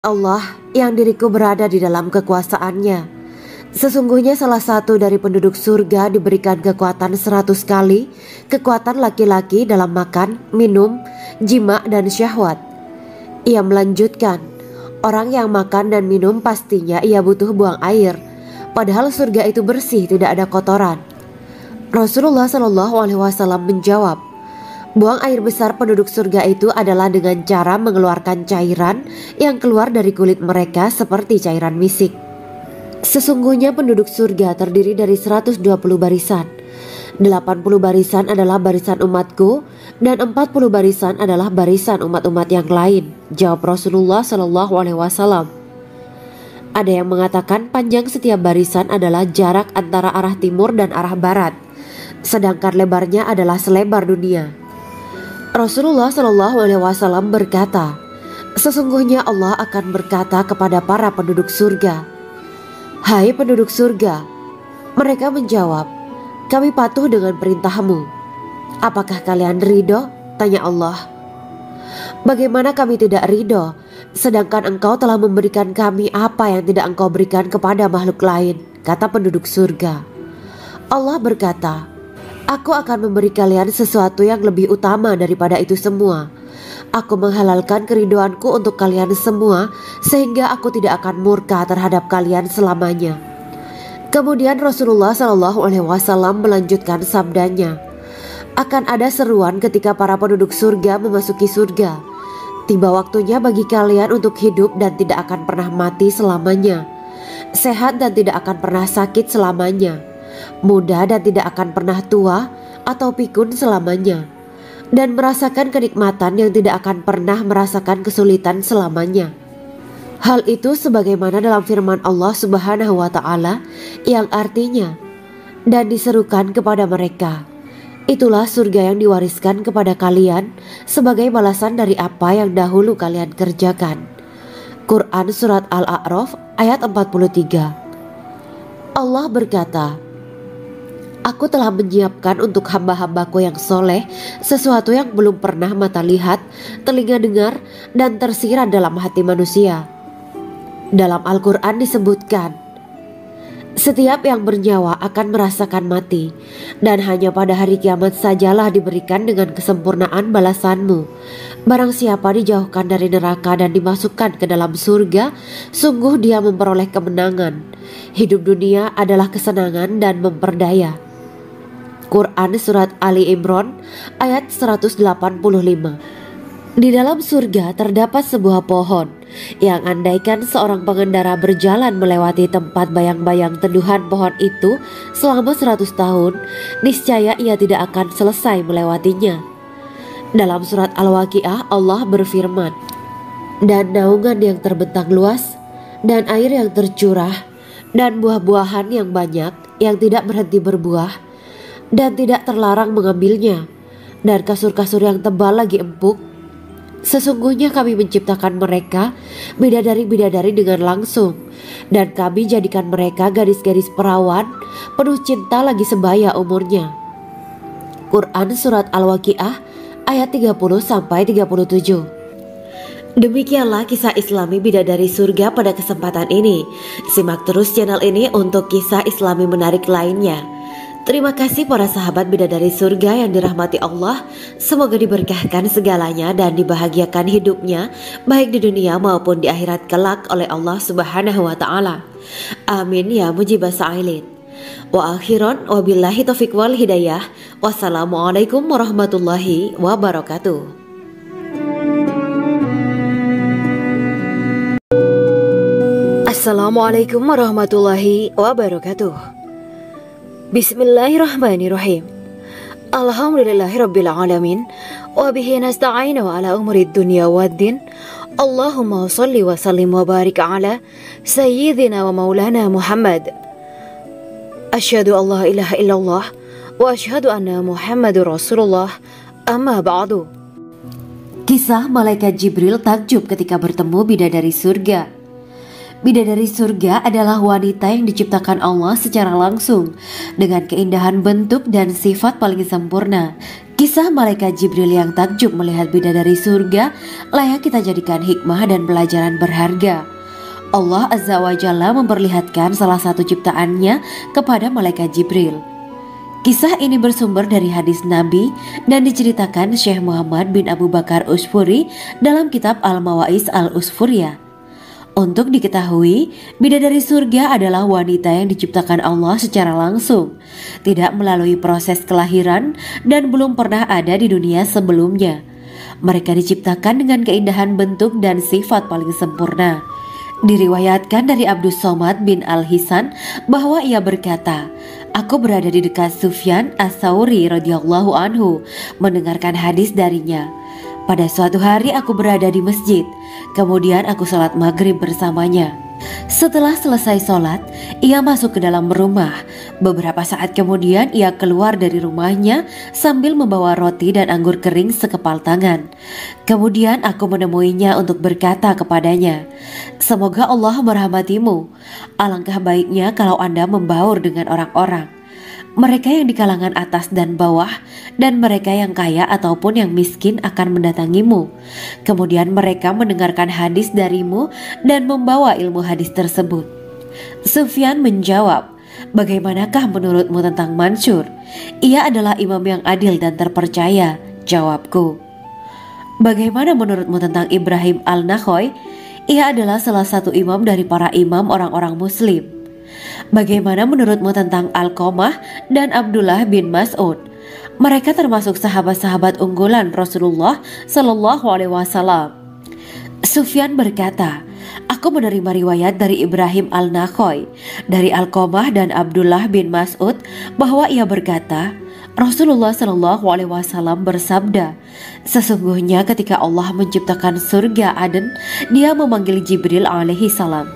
Allah yang diriku berada di dalam kekuasaannya. Sesungguhnya salah satu dari penduduk surga diberikan kekuatan 100 kali kekuatan laki-laki dalam makan, minum, jima dan syahwat. Ia melanjutkan, orang yang makan dan minum pastinya ia butuh buang air, padahal surga itu bersih, tidak ada kotoran. Rasulullah SAW menjawab, buang air besar penduduk surga itu adalah dengan cara mengeluarkan cairan yang keluar dari kulit mereka seperti cairan misik. Sesungguhnya penduduk surga terdiri dari 120 barisan. 80 barisan adalah barisan umatku dan 40 barisan adalah barisan umat-umat yang lain, jawab Rasulullah SAW. Ada yang mengatakan panjang setiap barisan adalah jarak antara arah timur dan arah barat, sedangkan lebarnya adalah selebar dunia. Rasulullah SAW berkata, sesungguhnya Allah akan berkata kepada para penduduk surga, hai penduduk surga. Mereka menjawab, kami patuh dengan perintahmu. Apakah kalian ridho? Tanya Allah. Bagaimana kami tidak ridho, sedangkan engkau telah memberikan kami apa yang tidak engkau berikan kepada makhluk lain, kata penduduk surga. Allah berkata, aku akan memberi kalian sesuatu yang lebih utama daripada itu semua. Aku menghalalkan keridoanku untuk kalian semua sehingga aku tidak akan murka terhadap kalian selamanya. Kemudian Rasulullah SAW melanjutkan sabdanya, akan ada seruan ketika para penduduk surga memasuki surga. Tiba waktunya bagi kalian untuk hidup dan tidak akan pernah mati selamanya, sehat dan tidak akan pernah sakit selamanya, muda dan tidak akan pernah tua atau pikun selamanya, dan merasakan kenikmatan yang tidak akan pernah merasakan kesulitan selamanya. Hal itu sebagaimana dalam firman Allah Subhanahu wa Ta'ala yang artinya, dan diserukan kepada mereka, itulah surga yang diwariskan kepada kalian sebagai balasan dari apa yang dahulu kalian kerjakan. Quran Surat Al-A'raf ayat 43. Allah berkata, aku telah menyiapkan untuk hamba-hambaku yang soleh sesuatu yang belum pernah mata lihat, telinga dengar, dan tersirat dalam hati manusia. Dalam Al-Quran disebutkan, setiap yang bernyawa akan merasakan mati, dan hanya pada hari kiamat sajalah diberikan dengan kesempurnaan balasanmu. Barang siapa dijauhkan dari neraka dan dimasukkan ke dalam surga, sungguh dia memperoleh kemenangan. Hidup dunia adalah kesenangan dan memperdaya. Quran Surat Ali Imran ayat 185. Di dalam surga terdapat sebuah pohon yang andaikan seorang pengendara berjalan melewati tempat bayang-bayang teduhan pohon itu selama 100 tahun, niscaya ia tidak akan selesai melewatinya. Dalam surat Al-Waqiah Allah berfirman, dan naungan yang terbentang luas, dan air yang tercurah, dan buah-buahan yang banyak yang tidak berhenti berbuah, dan tidak terlarang mengambilnya, dan kasur-kasur yang tebal lagi empuk. Sesungguhnya kami menciptakan mereka bidadari-bidadari dengan langsung, dan kami jadikan mereka gadis-gadis perawan penuh cinta lagi sebaya umurnya. Quran Surat Al-Waqiah ayat 30-37. Demikianlah kisah Islami bidadari surga pada kesempatan ini. Simak terus channel ini untuk kisah Islami menarik lainnya. Terima kasih para sahabat bidadari surga yang dirahmati Allah. Semoga diberkahkan segalanya dan dibahagiakan hidupnya baik di dunia maupun di akhirat kelak oleh Allah Subhanahu wa Ta'ala. Amin ya mujibah sa'ilin. Wa akhiran wabillahi taufiq wal hidayah. Wassalamualaikum warahmatullahi wabarakatuh. Assalamualaikum warahmatullahi wabarakatuh. Bismillahirrahmanirrahim. Alhamdulillahirabbil alamin wa bihi nasta'inu ala umuri dunya waddin. Allahumma shalli wa sallim wa barik ala sayyidina wa maulana Muhammad. Asyhadu an la ilaha illallah wa asyhadu anna Muhammadur Rasulullah. Amma ba'du. Kisah malaikat Jibril takjub ketika bertemu bidadari surga. Bidadari surga adalah wanita yang diciptakan Allah secara langsung dengan keindahan bentuk dan sifat paling sempurna. Kisah malaikat Jibril yang takjub melihat bidadari surga layak kita jadikan hikmah dan pelajaran berharga. Allah Azza wa Jalla memperlihatkan salah satu ciptaannya kepada malaikat Jibril. Kisah ini bersumber dari hadis Nabi dan diceritakan Syekh Muhammad bin Abu Bakar Usfuri dalam kitab Al-Mawaiz Al-Usfuriyah. Untuk diketahui, bidadari surga adalah wanita yang diciptakan Allah secara langsung, tidak melalui proses kelahiran dan belum pernah ada di dunia sebelumnya. Mereka diciptakan dengan keindahan bentuk dan sifat paling sempurna. Diriwayatkan dari Abdus Somad bin Al-Hisan bahwa ia berkata, "Aku berada di dekat Sufyan As-Sauri radhiyallahu anhu mendengarkan hadis darinya. Pada suatu hari aku berada di masjid, kemudian aku sholat maghrib bersamanya. Setelah selesai sholat, ia masuk ke dalam rumah. Beberapa saat kemudian ia keluar dari rumahnya sambil membawa roti dan anggur kering sekepal tangan. Kemudian aku menemuinya untuk berkata kepadanya, 'Semoga Allah merahmatimu. Alangkah baiknya kalau Anda membaur dengan orang-orang. Mereka yang di kalangan atas dan bawah, dan mereka yang kaya ataupun yang miskin akan mendatangimu. Kemudian mereka mendengarkan hadis darimu dan membawa ilmu hadis tersebut.' Sufyan menjawab, 'Bagaimanakah menurutmu tentang Mansur? Ia adalah imam yang adil dan terpercaya.' Jawabku. 'Bagaimana menurutmu tentang Ibrahim Al-Nakhoy? Ia adalah salah satu imam dari para imam orang-orang muslim.' 'Bagaimana menurutmu tentang Alqamah dan Abdullah bin Mas'ud? Mereka termasuk sahabat-sahabat unggulan Rasulullah Sallallahu Alaihi Wasallam.' Sufyan berkata, 'Aku menerima riwayat dari Ibrahim Al-Nakhoy, dari Alqamah dan Abdullah bin Mas'ud bahwa ia berkata, Rasulullah Sallallahu Alaihi Wasallam bersabda, sesungguhnya ketika Allah menciptakan surga Aden, Dia memanggil Jibril alaihi salam.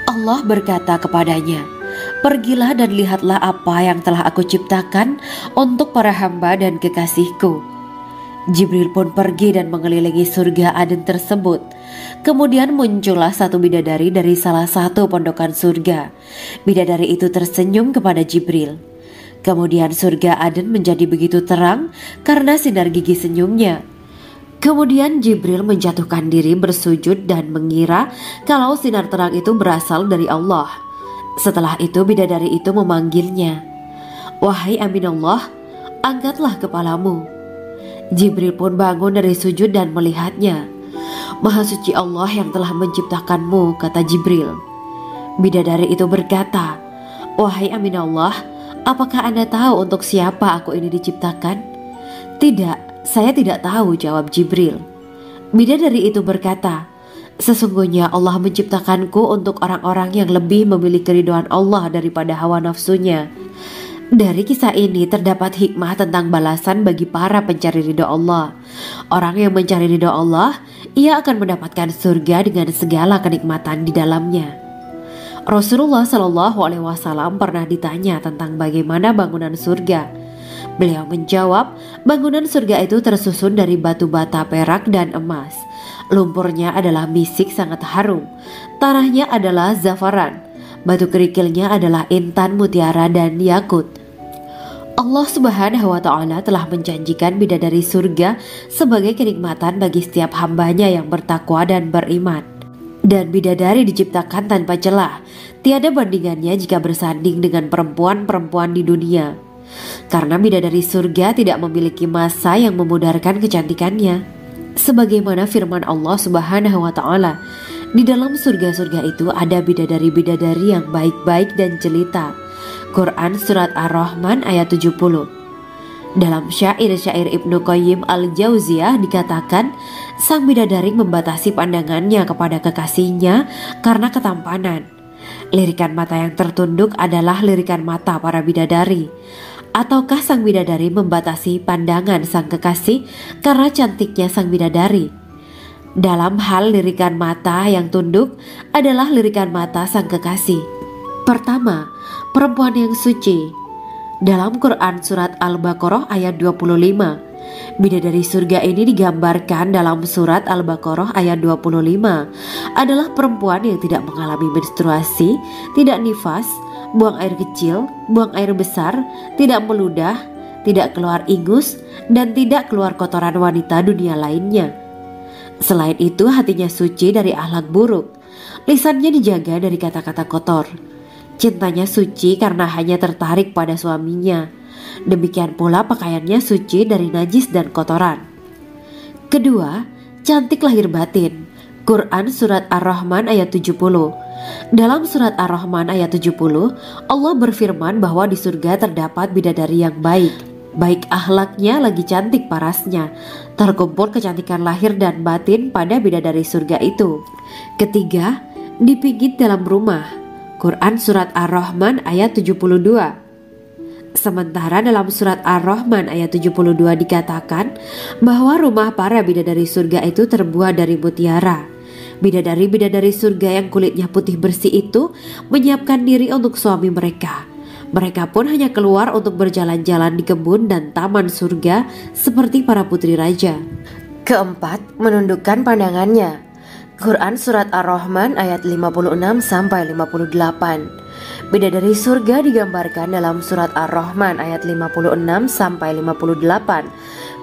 Allah berkata kepadanya, pergilah dan lihatlah apa yang telah aku ciptakan untuk para hamba dan kekasihku. Jibril pun pergi dan mengelilingi surga Aden tersebut. Kemudian muncullah satu bidadari dari salah satu pondokan surga. Bidadari itu tersenyum kepada Jibril. Kemudian surga Aden menjadi begitu terang karena sinar gigi senyumnya. Kemudian Jibril menjatuhkan diri bersujud dan mengira kalau sinar terang itu berasal dari Allah. Setelah itu bidadari itu memanggilnya, wahai Aminullah, angkatlah kepalamu. Jibril pun bangun dari sujud dan melihatnya. Maha suci Allah yang telah menciptakanmu, kata Jibril. Bidadari itu berkata, wahai Aminullah, apakah Anda tahu untuk siapa aku ini diciptakan? Tidak, saya tidak tahu, jawab Jibril. Bidadari itu berkata, sesungguhnya Allah menciptakanku untuk orang-orang yang lebih memilih keridhaan Allah daripada hawa nafsunya. Dari kisah ini terdapat hikmah tentang balasan bagi para pencari ridha Allah. Orang yang mencari ridha Allah, ia akan mendapatkan surga dengan segala kenikmatan di dalamnya. Rasulullah Shallallahu Alaihi Wasallam pernah ditanya tentang bagaimana bangunan surga. Beliau menjawab, bangunan surga itu tersusun dari batu bata, perak, dan emas. Lumpurnya adalah misik sangat harum. Tanahnya adalah zafaran. Batu kerikilnya adalah intan, mutiara, dan yakut. Allah Subhanahu wa Ta'ala telah menjanjikan bidadari surga sebagai kenikmatan bagi setiap hambanya yang bertakwa dan beriman. Dan bidadari diciptakan tanpa celah. Tiada bandingannya jika bersanding dengan perempuan-perempuan di dunia. Karena bidadari surga tidak memiliki masa yang memudarkan kecantikannya. Sebagaimana firman Allah Subhanahu wa Ta'ala, di dalam surga-surga itu ada bidadari-bidadari yang baik-baik dan jelita. Quran Surat Ar-Rahman ayat 70. Dalam syair-syair Ibnu Qayyim Al-Jauziyah dikatakan, sang bidadari membatasi pandangannya kepada kekasihnya karena ketampanan. Lirikan mata yang tertunduk adalah lirikan mata para bidadari. Ataukah sang bidadari membatasi pandangan sang kekasih karena cantiknya sang bidadari? Dalam hal lirikan mata yang tunduk adalah lirikan mata sang kekasih. Pertama, perempuan yang suci. Dalam Quran Surat Al-Baqarah ayat 25, bidadari surga ini digambarkan dalam Surat Al-Baqarah ayat 25 adalah perempuan yang tidak mengalami menstruasi, tidak nifas, buang air kecil, buang air besar, tidak meludah, tidak keluar ingus, dan tidak keluar kotoran wanita dunia lainnya. Selain itu, hatinya suci dari akhlak buruk, lisannya dijaga dari kata-kata kotor. Cintanya suci karena hanya tertarik pada suaminya. Demikian pula pakaiannya suci dari najis dan kotoran. Kedua, cantik lahir batin. Quran Surat Ar-Rahman ayat 70. Dalam Surat Ar-Rahman ayat 70, Allah berfirman bahwa di surga terdapat bidadari yang baik. Baik akhlaknya lagi cantik parasnya. Terkumpul kecantikan lahir dan batin pada bidadari surga itu. Ketiga, dipijit dalam rumah. Quran Surat Ar-Rahman ayat 72. Sementara dalam Surat Ar-Rahman ayat 72 dikatakan bahwa rumah para bidadari surga itu terbuat dari mutiara. Bidadari-bidadari surga yang kulitnya putih bersih itu menyiapkan diri untuk suami mereka. Mereka pun hanya keluar untuk berjalan-jalan di kebun dan taman surga seperti para putri raja. Keempat, menundukkan pandangannya. Quran Surat Ar-Rahman ayat 56-58. Bidadari surga digambarkan dalam Surat Ar-Rahman ayat 56-58.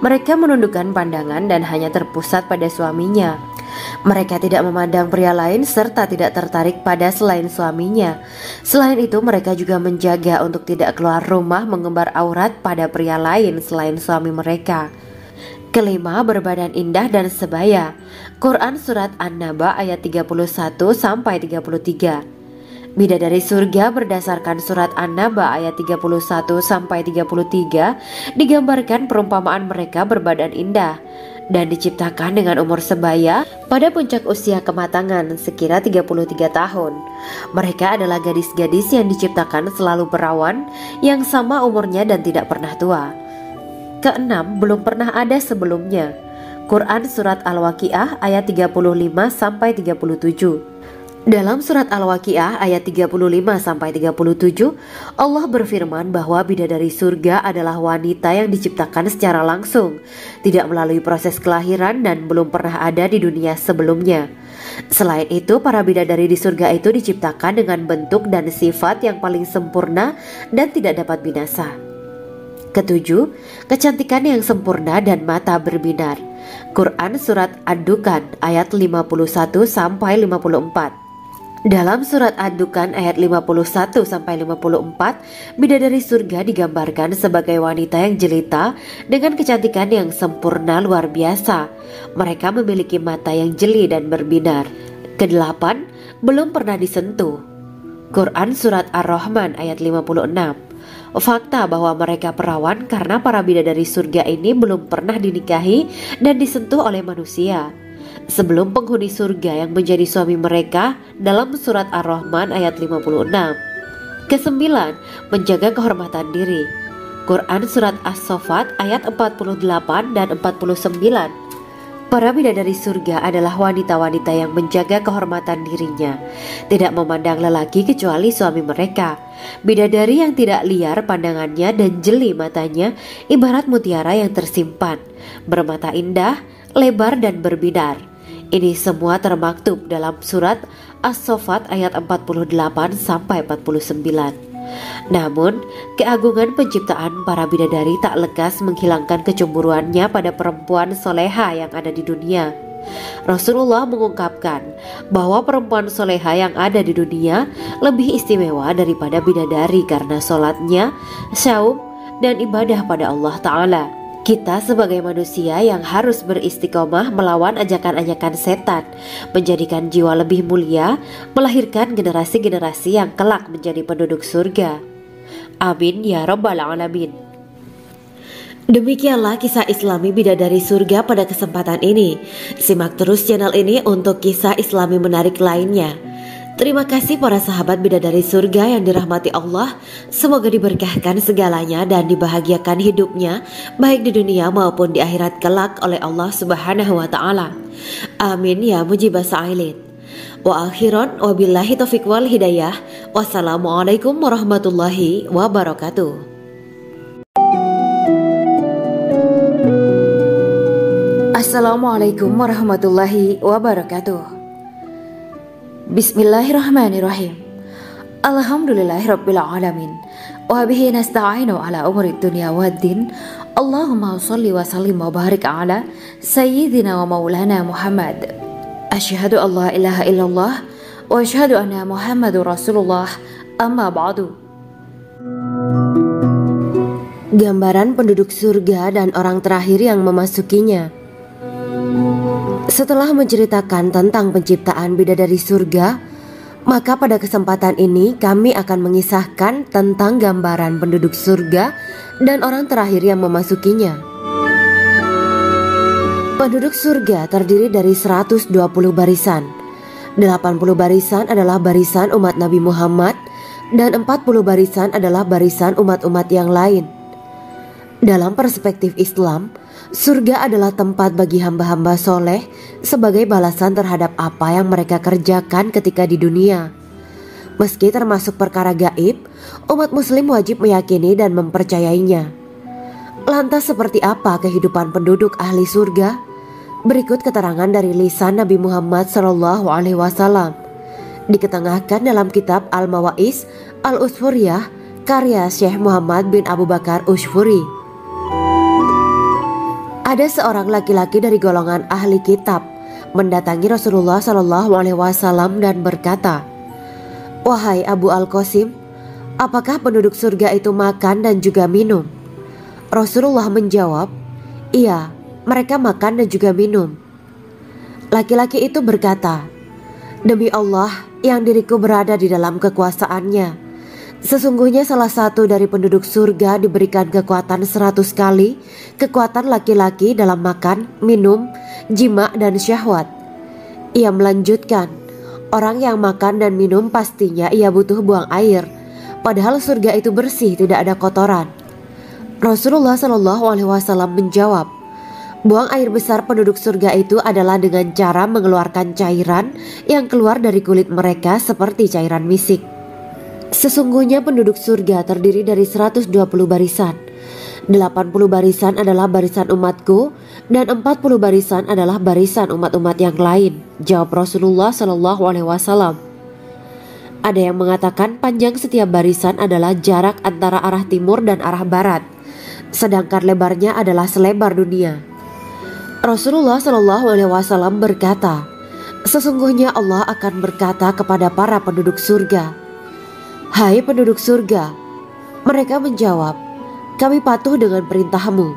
Mereka menundukkan pandangan dan hanya terpusat pada suaminya. Mereka tidak memandang pria lain serta tidak tertarik pada selain suaminya. Selain itu, mereka juga menjaga untuk tidak keluar rumah mengembar aurat pada pria lain selain suami mereka. Kelima, berbadan indah dan sebaya. Quran Surat An-Naba ayat 31-33. Bidadari surga berdasarkan Surat An-Naba ayat 31-33 digambarkan perumpamaan mereka berbadan indah dan diciptakan dengan umur sebaya pada puncak usia kematangan sekira 33 tahun. Mereka adalah gadis-gadis yang diciptakan selalu perawan yang sama umurnya dan tidak pernah tua. Keenam, belum pernah ada sebelumnya. Quran Surat Al-Waqiah ayat 35-37. Dalam Surat Al-Waqiah ayat 35-37, Allah berfirman bahwa bidadari surga adalah wanita yang diciptakan secara langsung, tidak melalui proses kelahiran dan belum pernah ada di dunia sebelumnya. Selain itu, para bidadari di surga itu diciptakan dengan bentuk dan sifat yang paling sempurna dan tidak dapat binasa. Ketujuh, kecantikan yang sempurna dan mata berbinar. Quran Surat Ad-Dukhan ayat 51-54. Dalam Surat Ad-Dukhan ayat 51-54, bidadari surga digambarkan sebagai wanita yang jelita dengan kecantikan yang sempurna luar biasa. Mereka memiliki mata yang jeli dan berbinar. Kedelapan, belum pernah disentuh. Quran Surat Ar-Rahman ayat 56. Fakta bahwa mereka perawan karena para bidadari surga ini belum pernah dinikahi dan disentuh oleh manusia sebelum penghuni surga yang menjadi suami mereka dalam Surat Ar-Rahman ayat 56. Kesembilan, menjaga kehormatan diri. Quran Surat As-Saffat ayat 48 dan 49. Para bidadari surga adalah wanita-wanita yang menjaga kehormatan dirinya, tidak memandang lelaki kecuali suami mereka. Bidadari yang tidak liar pandangannya dan jeli matanya ibarat mutiara yang tersimpan, bermata indah, lebar dan berbinar. Ini semua termaktub dalam Surat As-Saffat ayat 48-49. Namun, keagungan penciptaan para bidadari tak lekas menghilangkan kecemburuannya pada perempuan soleha yang ada di dunia. Rasulullah mengungkapkan bahwa perempuan soleha yang ada di dunia lebih istimewa daripada bidadari karena sholatnya, syaum, dan ibadah pada Allah Ta'ala. Kita sebagai manusia yang harus beristiqomah melawan ajakan-ajakan setan, menjadikan jiwa lebih mulia, melahirkan generasi-generasi yang kelak menjadi penduduk surga. Amin ya Rabbal Alamin. Demikianlah kisah Islami bidadari surga pada kesempatan ini. Simak terus channel ini untuk kisah Islami menarik lainnya. Terima kasih para sahabat bidadari surga yang dirahmati Allah. Semoga diberkahkan segalanya dan dibahagiakan hidupnya baik di dunia maupun di akhirat kelak oleh Allah Subhanahu wa Ta'ala. Amin ya mujibah sa'ilin. Wa akhiran wabillahi taufiq wal hidayah. Wassalamualaikum warahmatullahi wabarakatuh. Assalamualaikum warahmatullahi wabarakatuh. Bismillahirrahmanirrahim. Alhamdulillahirabbil alamin. Wa bihi nasta'inu ala umuri dunya waddin. Allahumma shalli wa sallim wa barik ala sayyidina wa maulana Muhammad. Asyhadu an la ilaha illallah wa asyhadu anna Muhammadur Rasulullah. Amma ba'du. Gambaran penduduk surga dan orang terakhir yang memasukinya. Setelah menceritakan tentang penciptaan bidadari surga, maka pada kesempatan ini kami akan mengisahkan tentang gambaran penduduk surga dan orang terakhir yang memasukinya. Penduduk surga terdiri dari 120 barisan. 80 barisan adalah barisan umat Nabi Muhammad dan 40 barisan adalah barisan umat-umat yang lain. Dalam perspektif Islam, surga adalah tempat bagi hamba-hamba soleh sebagai balasan terhadap apa yang mereka kerjakan ketika di dunia. Meski termasuk perkara gaib, umat muslim wajib meyakini dan mempercayainya. Lantas seperti apa kehidupan penduduk ahli surga? Berikut keterangan dari lisan Nabi Muhammad SAW, diketengahkan dalam kitab Al-Mawa'is Al-Usfuriyah karya Syekh Muhammad bin Abu Bakar Ushfuri. Ada seorang laki-laki dari golongan ahli kitab mendatangi Rasulullah SAW dan berkata, "Wahai Abu Al-Qasim, apakah penduduk surga itu makan dan juga minum?" Rasulullah menjawab, "Iya, mereka makan dan juga minum." Laki-laki itu berkata, "Demi Allah yang diriku berada di dalam kekuasaannya, sesungguhnya salah satu dari penduduk surga diberikan kekuatan 100 kali kekuatan laki-laki dalam makan, minum, jima, dan syahwat." Ia melanjutkan, "Orang yang makan dan minum pastinya ia butuh buang air, padahal surga itu bersih, tidak ada kotoran." Rasulullah SAW menjawab, "Buang air besar penduduk surga itu adalah dengan cara mengeluarkan cairan yang keluar dari kulit mereka seperti cairan misik." Sesungguhnya penduduk surga terdiri dari 120 barisan. 80 barisan adalah barisan umatku dan 40 barisan adalah barisan umat-umat yang lain, jawab Rasulullah SAW. Ada yang mengatakan panjang setiap barisan adalah jarak antara arah timur dan arah barat, sedangkan lebarnya adalah selebar dunia. Rasulullah SAW berkata, "Sesungguhnya Allah akan berkata kepada para penduduk surga, 'Hai penduduk surga,' mereka menjawab, 'Kami patuh dengan perintahmu.'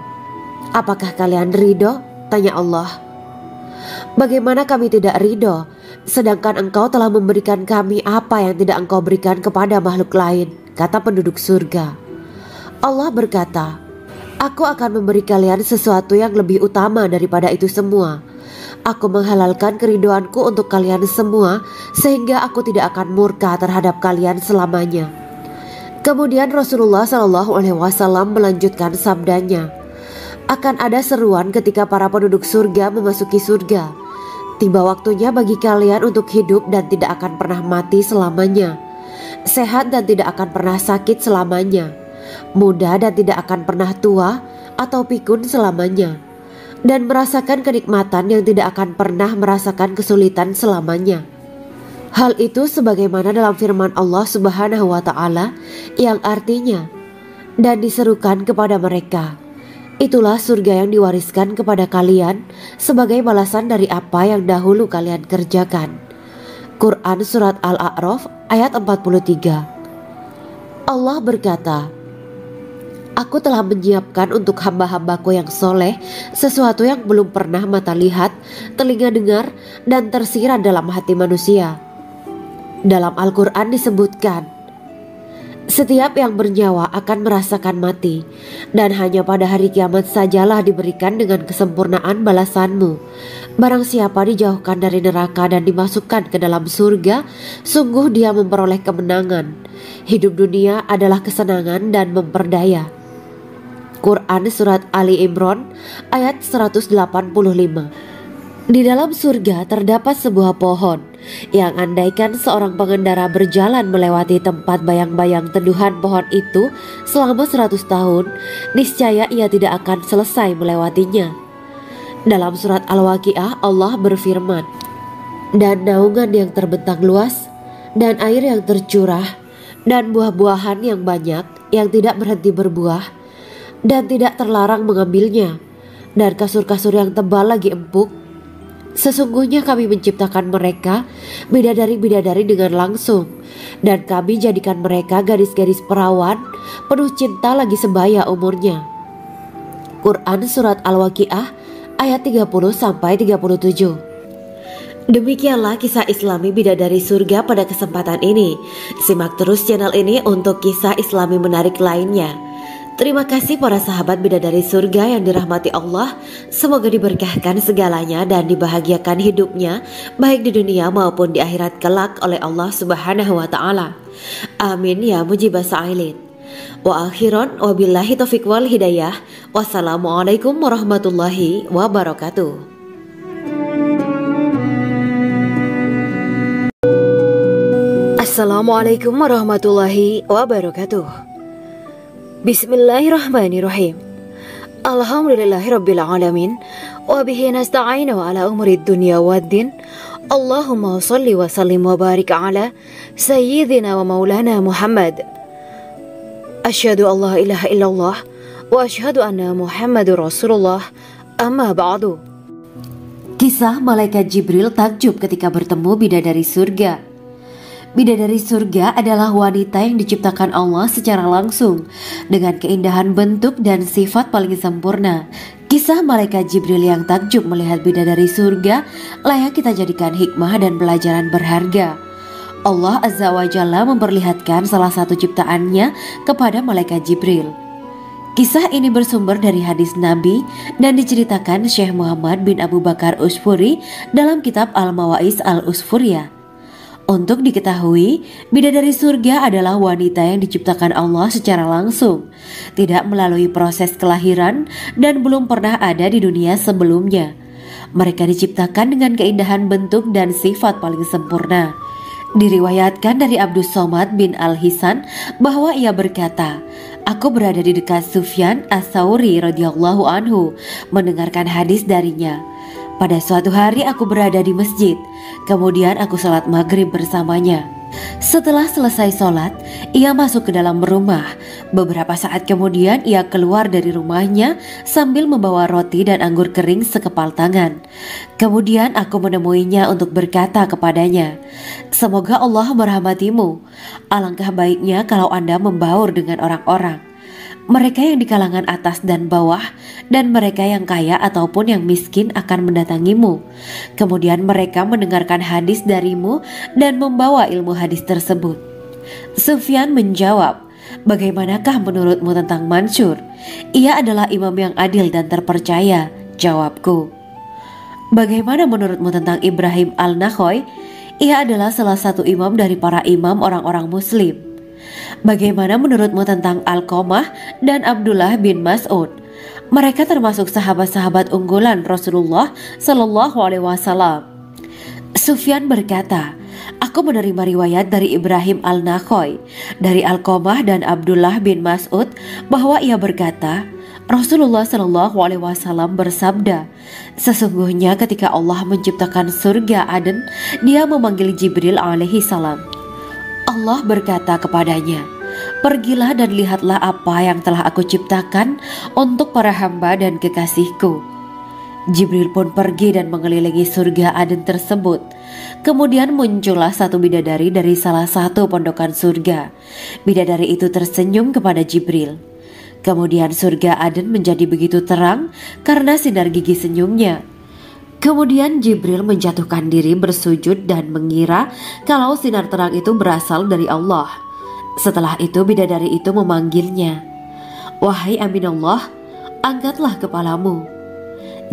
'Apakah kalian ridho?' tanya Allah. 'Bagaimana kami tidak ridho, sedangkan engkau telah memberikan kami apa yang tidak engkau berikan kepada makhluk lain,' kata penduduk surga. Allah berkata, 'Aku akan memberi kalian sesuatu yang lebih utama daripada itu semua. Aku menghalalkan keridoanku untuk kalian semua sehingga aku tidak akan murka terhadap kalian selamanya.'" Kemudian Rasulullah SAW melanjutkan sabdanya, "Akan ada seruan ketika para penduduk surga memasuki surga. Tiba waktunya bagi kalian untuk hidup dan tidak akan pernah mati selamanya, sehat dan tidak akan pernah sakit selamanya, muda dan tidak akan pernah tua atau pikun selamanya, dan merasakan kenikmatan yang tidak akan pernah merasakan kesulitan selamanya." Hal itu sebagaimana dalam firman Allah Subhanahu wa Ta'ala yang artinya, "Dan diserukan kepada mereka, itulah surga yang diwariskan kepada kalian sebagai balasan dari apa yang dahulu kalian kerjakan." Quran Surat Al-A'raf ayat 43. Allah berkata, "Aku telah menyiapkan untuk hamba-hambaku yang soleh sesuatu yang belum pernah mata lihat, telinga dengar, dan tersirat dalam hati manusia." Dalam Al-Quran disebutkan, "Setiap yang bernyawa akan merasakan mati, dan hanya pada hari kiamat sajalah diberikan dengan kesempurnaan balasanmu. Barang siapa dijauhkan dari neraka dan dimasukkan ke dalam surga, sungguh dia memperoleh kemenangan. Hidup dunia adalah kesenangan dan memperdaya." Quran Surat Ali Imran ayat 185. Di dalam surga terdapat sebuah pohon yang andaikan seorang pengendara berjalan melewati tempat bayang-bayang teduhan pohon itu selama 100 tahun, niscaya ia tidak akan selesai melewatinya. Dalam surat Al-Waqiah Allah berfirman, "Dan naungan yang terbentang luas dan air yang tercurah dan buah-buahan yang banyak yang tidak berhenti berbuah dan tidak terlarang mengambilnya, dan kasur-kasur yang tebal lagi empuk. Sesungguhnya kami menciptakan mereka bidadari-bidadari dengan langsung, dan kami jadikan mereka gadis-gadis perawan penuh cinta lagi sebaya umurnya. Quran Surat Al-Waqiah ayat 30-37. Demikianlah kisah Islami bidadari surga pada kesempatan ini. Simak terus channel ini untuk kisah Islami menarik lainnya. Terima kasih para sahabat bidadari surga yang dirahmati Allah. Semoga diberkahkan segalanya dan dibahagiakan hidupnya baik di dunia maupun di akhirat kelak oleh Allah Subhanahu wa taala. Amin ya mujibah sa'ilin. Wa akhiran wabillahi taufiq wal hidayah. Wassalamualaikum warahmatullahi wabarakatuh. Assalamualaikum warahmatullahi wabarakatuh. Bismillahirrahmanirrahim. Alhamdulillahirabbil alamin wa bihi nasta'inu ala umuri dunya waddin. Allahumma shalli wa sallim wa barik ala sayyidina wa maulana Muhammad. Asyhadu an la ilaha illallah wa asyhadu anna Muhammadur Rasulullah. Amma ba'du. Kisah malaikat Jibril takjub ketika bertemu bidadari surga. Bidadari surga adalah wanita yang diciptakan Allah secara langsung dengan keindahan bentuk dan sifat paling sempurna. Kisah malaikat Jibril yang takjub melihat bidadari surga layak kita jadikan hikmah dan pelajaran berharga. Allah Azza wa Jalla memperlihatkan salah satu ciptaannya kepada malaikat Jibril. Kisah ini bersumber dari hadis Nabi dan diceritakan Syekh Muhammad bin Abu Bakar Usfuri dalam kitab Al-Mawaiz Al-Usfuriyah. Untuk diketahui, bidadari surga adalah wanita yang diciptakan Allah secara langsung, tidak melalui proses kelahiran dan belum pernah ada di dunia sebelumnya. Mereka diciptakan dengan keindahan bentuk dan sifat paling sempurna. Diriwayatkan dari Abdus Somad bin Al-Hisan bahwa ia berkata, "Aku berada di dekat Sufyan Ats-Tsauri radhiyallahu anhu mendengarkan hadis darinya. Pada suatu hari aku berada di masjid, kemudian aku sholat maghrib bersamanya. Setelah selesai sholat, ia masuk ke dalam rumah. Beberapa saat kemudian ia keluar dari rumahnya sambil membawa roti dan anggur kering sekepal tangan. Kemudian aku menemuinya untuk berkata kepadanya, 'Semoga Allah merahmatimu. Alangkah baiknya kalau Anda membaur dengan orang-orang. Mereka yang di kalangan atas dan bawah, dan mereka yang kaya ataupun yang miskin akan mendatangimu. Kemudian mereka mendengarkan hadis darimu dan membawa ilmu hadis tersebut.' Sufyan menjawab, 'Bagaimanakah menurutmu tentang Mansur? Ia adalah imam yang adil dan terpercaya.' Jawabku. 'Bagaimana menurutmu tentang Ibrahim Al-Nakhoy? Ia adalah salah satu imam dari para imam orang-orang muslim.' 'Bagaimana menurutmu tentang Alqamah dan Abdullah bin Mas'ud? Mereka termasuk sahabat-sahabat unggulan Rasulullah Shallallahu Alaihi Wasallam.' Sufyan berkata, 'Aku menerima riwayat dari Ibrahim Al-Nakhoy, dari Alqamah dan Abdullah bin Mas'ud bahwa ia berkata, Rasulullah Shallallahu Alaihi Wasallam bersabda, sesungguhnya ketika Allah menciptakan surga Aden, Dia memanggil Jibril alaihi salam. Allah berkata kepadanya, pergilah dan lihatlah apa yang telah aku ciptakan untuk para hamba dan kekasihku. Jibril pun pergi dan mengelilingi surga Aden tersebut. Kemudian muncullah satu bidadari dari salah satu pondokan surga. Bidadari itu tersenyum kepada Jibril. Kemudian surga Aden menjadi begitu terang karena sinar gigi senyumnya. Kemudian Jibril menjatuhkan diri bersujud dan mengira kalau sinar terang itu berasal dari Allah. Setelah itu bidadari itu memanggilnya, wahai Aminullah, angkatlah kepalamu.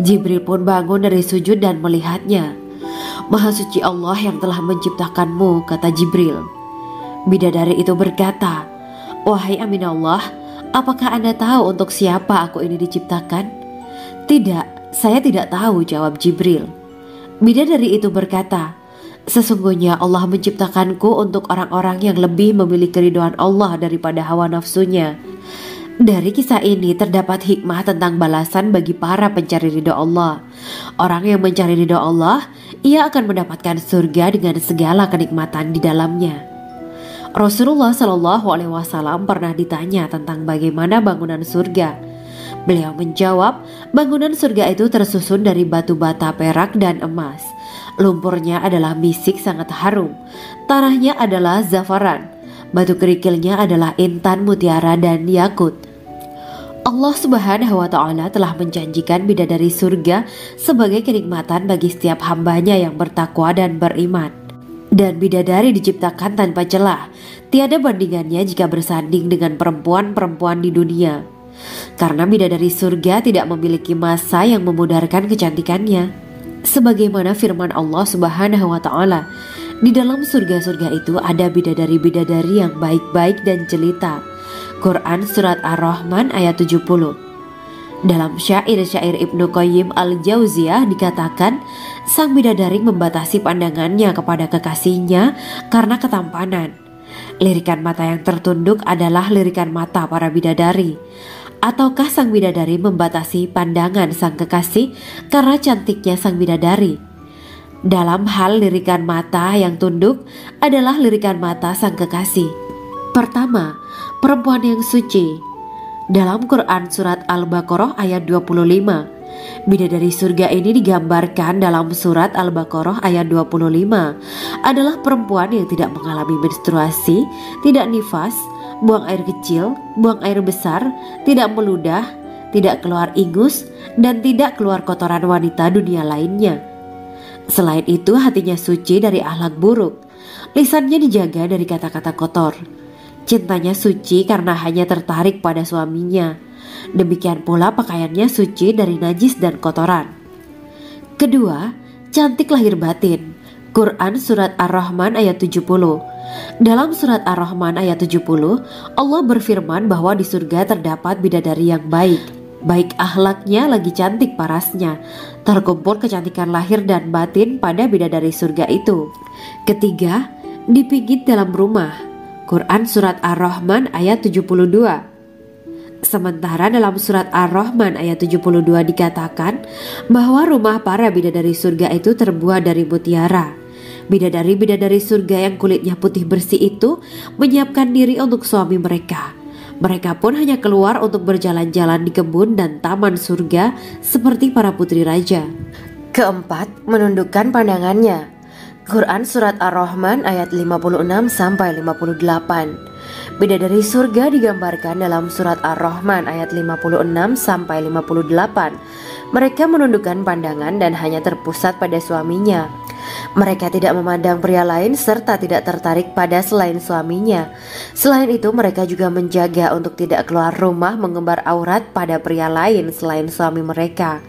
Jibril pun bangun dari sujud dan melihatnya. Maha suci Allah yang telah menciptakanmu, kata Jibril. Bidadari itu berkata, wahai Aminullah, apakah Anda tahu untuk siapa aku ini diciptakan? Tidak, saya tidak tahu, jawab Jibril. Bidadari itu berkata, sesungguhnya Allah menciptakanku untuk orang-orang yang lebih memilih keridhaan Allah daripada hawa nafsunya. Dari kisah ini terdapat hikmah tentang balasan bagi para pencari ridha Allah. Orang yang mencari ridha Allah, ia akan mendapatkan surga dengan segala kenikmatan di dalamnya. Rasulullah Shallallahu Alaihi Wasallam pernah ditanya tentang bagaimana bangunan surga. Beliau menjawab, bangunan surga itu tersusun dari batu bata, perak, dan emas. Lumpurnya adalah misik sangat harum, tanahnya adalah zafaran, batu kerikilnya adalah intan, mutiara, dan yakut. Allah Subhanahu wa Ta'ala telah menjanjikan bidadari surga sebagai kenikmatan bagi setiap hambanya yang bertakwa dan beriman. Dan bidadari diciptakan tanpa celah, tiada bandingannya jika bersanding dengan perempuan-perempuan di dunia. Karena bidadari surga tidak memiliki masa yang memudarkan kecantikannya. Sebagaimana firman Allah Subhanahu wa Ta'ala, di dalam surga-surga itu ada bidadari-bidadari yang baik-baik dan jelita. Quran Surat Ar-Rahman ayat 70. Dalam syair-syair Ibnu Qayyim Al-Jauziyah dikatakan, sang bidadari membatasi pandangannya kepada kekasihnya karena ketampanan. Lirikan mata yang tertunduk adalah lirikan mata para bidadari. Ataukah sang bidadari membatasi pandangan sang kekasih karena cantiknya sang bidadari? Dalam hal lirikan mata yang tunduk adalah lirikan mata sang kekasih. Pertama, perempuan yang suci. Dalam Quran Surat Al-Baqarah ayat 25, bidadari surga ini digambarkan dalam Surat Al-Baqarah ayat 25 adalah perempuan yang tidak mengalami menstruasi, tidak nifas, buang air kecil, buang air besar, tidak meludah, tidak keluar ingus, dan tidak keluar kotoran wanita dunia lainnya. Selain itu, hatinya suci dari akhlak buruk, lisannya dijaga dari kata-kata kotor. Cintanya suci karena hanya tertarik pada suaminya. Demikian pula pakaiannya suci dari najis dan kotoran. Kedua, cantik lahir batin. Quran Surat Ar-Rahman ayat 70. Dalam Surat Ar-Rahman ayat 70, Allah berfirman bahwa di surga terdapat bidadari yang baik. Baik akhlaknya lagi cantik parasnya. Terkumpul kecantikan lahir dan batin pada bidadari surga itu. Ketiga, dipijit dalam rumah. Quran Surat Ar-Rahman ayat 72. Sementara dalam Surat Ar-Rahman ayat 72 dikatakan bahwa rumah para bidadari surga itu terbuat dari mutiara. Bidadari-bidadari surga yang kulitnya putih bersih itu menyiapkan diri untuk suami mereka. Mereka pun hanya keluar untuk berjalan-jalan di kebun dan taman surga seperti para putri raja. Keempat, menundukkan pandangannya. Quran Surat Ar-Rahman ayat 56-58. Bidadari surga digambarkan dalam Surat Ar-Rahman ayat 56-58. Mereka menundukkan pandangan dan hanya terpusat pada suaminya. Mereka tidak memandang pria lain serta tidak tertarik pada selain suaminya. Selain itu, mereka juga menjaga untuk tidak keluar rumah mengembar aurat pada pria lain selain suami mereka.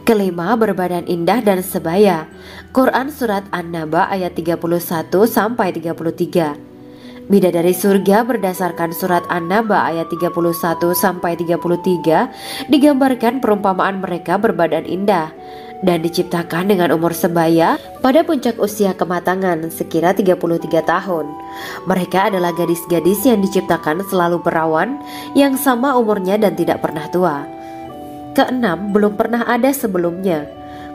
Kelima, berbadan indah dan sebaya. Quran Surat An-Naba ayat 31-33. Bidadari surga berdasarkan Surat An-Naba ayat 31-33 digambarkan perumpamaan mereka berbadan indah dan diciptakan dengan umur sebaya pada puncak usia kematangan sekira 33 tahun. Mereka adalah gadis-gadis yang diciptakan selalu perawan yang sama umurnya dan tidak pernah tua. Keenam, belum pernah ada sebelumnya.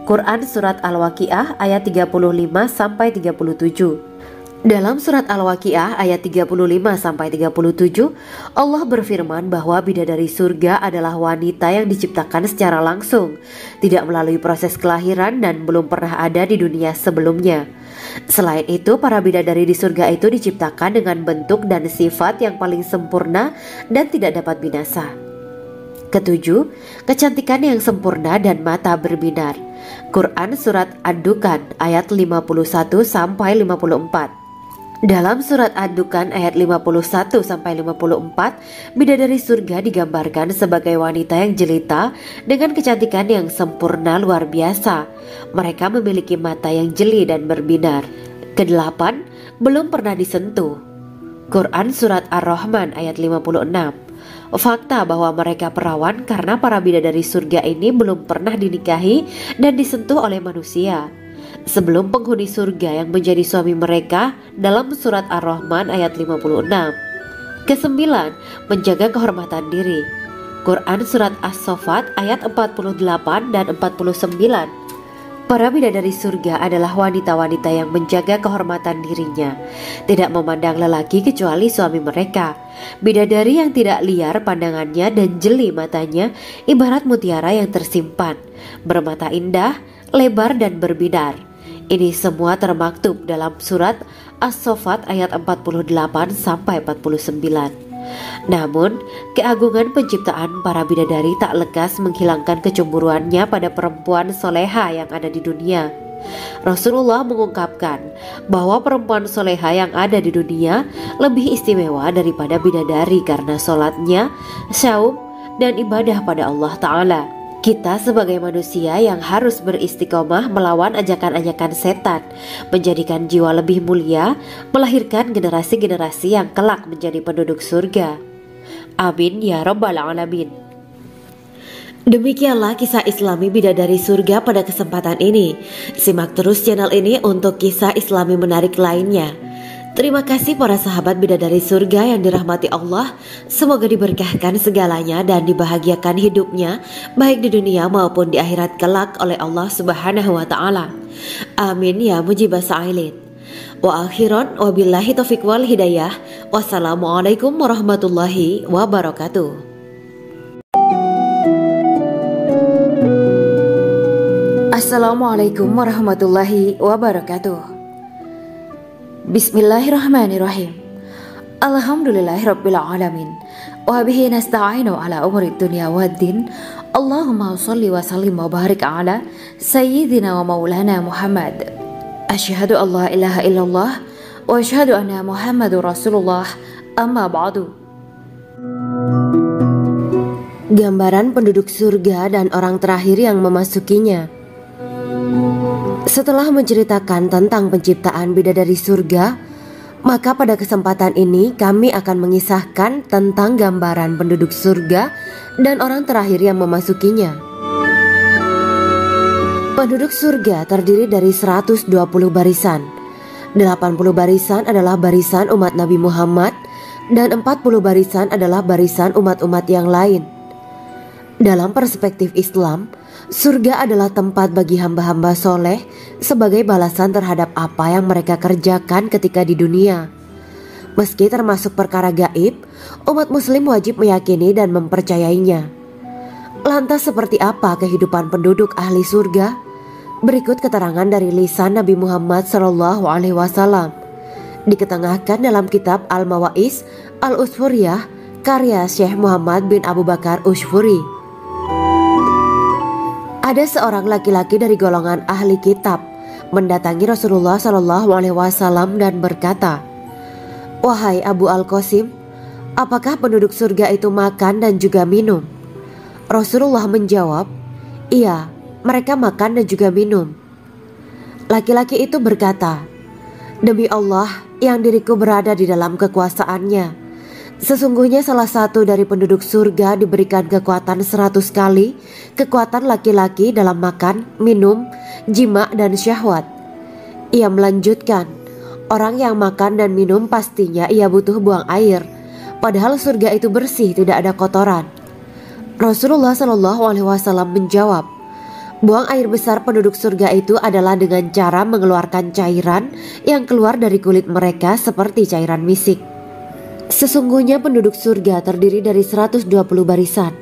Quran Surat Al-Waqiah ayat 35-37. Dalam Surat Al-Waqiah ayat 35-37, Allah berfirman bahwa bidadari surga adalah wanita yang diciptakan secara langsung, tidak melalui proses kelahiran dan belum pernah ada di dunia sebelumnya. Selain itu, para bidadari di surga itu diciptakan dengan bentuk dan sifat yang paling sempurna dan tidak dapat binasa. Ketujuh, kecantikan yang sempurna dan mata berbinar. Quran Surat Ad-Dukhan ayat 51-54. Dalam Surat Ad-Dukhan ayat 51-54, bidadari surga digambarkan sebagai wanita yang jelita dengan kecantikan yang sempurna luar biasa. Mereka memiliki mata yang jeli dan berbinar. Kedelapan, belum pernah disentuh. Quran Surat Ar-Rahman ayat 56. Fakta bahwa mereka perawan karena para bidadari surga ini belum pernah dinikahi dan disentuh oleh manusia sebelum penghuni surga yang menjadi suami mereka dalam Surat Ar-Rahman ayat 56. Kesembilan, menjaga kehormatan diri. Quran Surat As-Saffat ayat 48 dan 49. Para bidadari surga adalah wanita-wanita yang menjaga kehormatan dirinya, tidak memandang lelaki kecuali suami mereka. Bidadari yang tidak liar pandangannya dan jeli matanya, ibarat mutiara yang tersimpan, bermata indah, lebar dan berbinar. Ini semua termaktub dalam surat As-Saffat ayat 48 sampai 49. Namun, keagungan penciptaan para bidadari tak lekas menghilangkan kecemburuannya pada perempuan soleha yang ada di dunia. Rasulullah mengungkapkan bahwa perempuan soleha yang ada di dunia lebih istimewa daripada bidadari karena sholatnya, saum, dan ibadah pada Allah Ta'ala. Kita sebagai manusia yang harus beristiqomah melawan ajakan-ajakan setan, menjadikan jiwa lebih mulia, melahirkan generasi-generasi yang kelak menjadi penduduk surga. Amin ya rabbal alamin. Demikianlah kisah Islami bidadari surga pada kesempatan ini. Simak terus channel ini untuk kisah Islami menarik lainnya. Terima kasih para sahabat bidadari surga yang dirahmati Allah. Semoga diberkahkan segalanya dan dibahagiakan hidupnya, baik di dunia maupun di akhirat kelak oleh Allah Subhanahu wa Ta'ala. Amin ya mujibah sa'ilin. Wa akhiran wabillahi taufiq wal hidayah. Wassalamualaikum warahmatullahi wabarakatuh. Assalamualaikum warahmatullahi wabarakatuh. Bismillahirrahmanirrahim. Alhamdulillahirabbil alamin. Wa bihi nasta'inu ala umuri dunya waddin. Allahumma shalli wa sallim wa barik ala sayyidina wa maulana Muhammad. Asyhadu an la ilaha illallah wa asyhadu anna Muhammadur Rasulullah. Amma ba'du. Gambaran penduduk surga dan orang terakhir yang memasukinya. Setelah menceritakan tentang penciptaan bidadari surga, maka pada kesempatan ini kami akan mengisahkan tentang gambaran penduduk surga dan orang terakhir yang memasukinya. Penduduk surga terdiri dari 120 barisan. 80 barisan adalah barisan umat Nabi Muhammad dan 40 barisan adalah barisan umat-umat yang lain. Dalam perspektif Islam, surga adalah tempat bagi hamba-hamba soleh sebagai balasan terhadap apa yang mereka kerjakan ketika di dunia. Meski termasuk perkara gaib, umat muslim wajib meyakini dan mempercayainya. Lantas seperti apa kehidupan penduduk ahli surga? Berikut keterangan dari lisan Nabi Muhammad SAW, diketengahkan dalam kitab Al-Mawa'is Al-Usfuriyah karya Syekh Muhammad bin Abu Bakar Ushfuri. Ada seorang laki-laki dari golongan ahli kitab mendatangi Rasulullah SAW dan berkata, "Wahai Abu Al-Qasim, apakah penduduk surga itu makan dan juga minum?" Rasulullah menjawab, "Iya, mereka makan dan juga minum." Laki-laki itu berkata, "Demi Allah yang diriku berada di dalam kekuasaannya, sesungguhnya salah satu dari penduduk surga diberikan kekuatan 100 kali kekuatan laki-laki dalam makan, minum, jima, dan syahwat." Ia melanjutkan, "Orang yang makan dan minum pastinya ia butuh buang air, padahal surga itu bersih, tidak ada kotoran." Rasulullah SAW menjawab, "Buang air besar penduduk surga itu adalah dengan cara mengeluarkan cairan yang keluar dari kulit mereka seperti cairan misik." Sesungguhnya penduduk surga terdiri dari 120 barisan.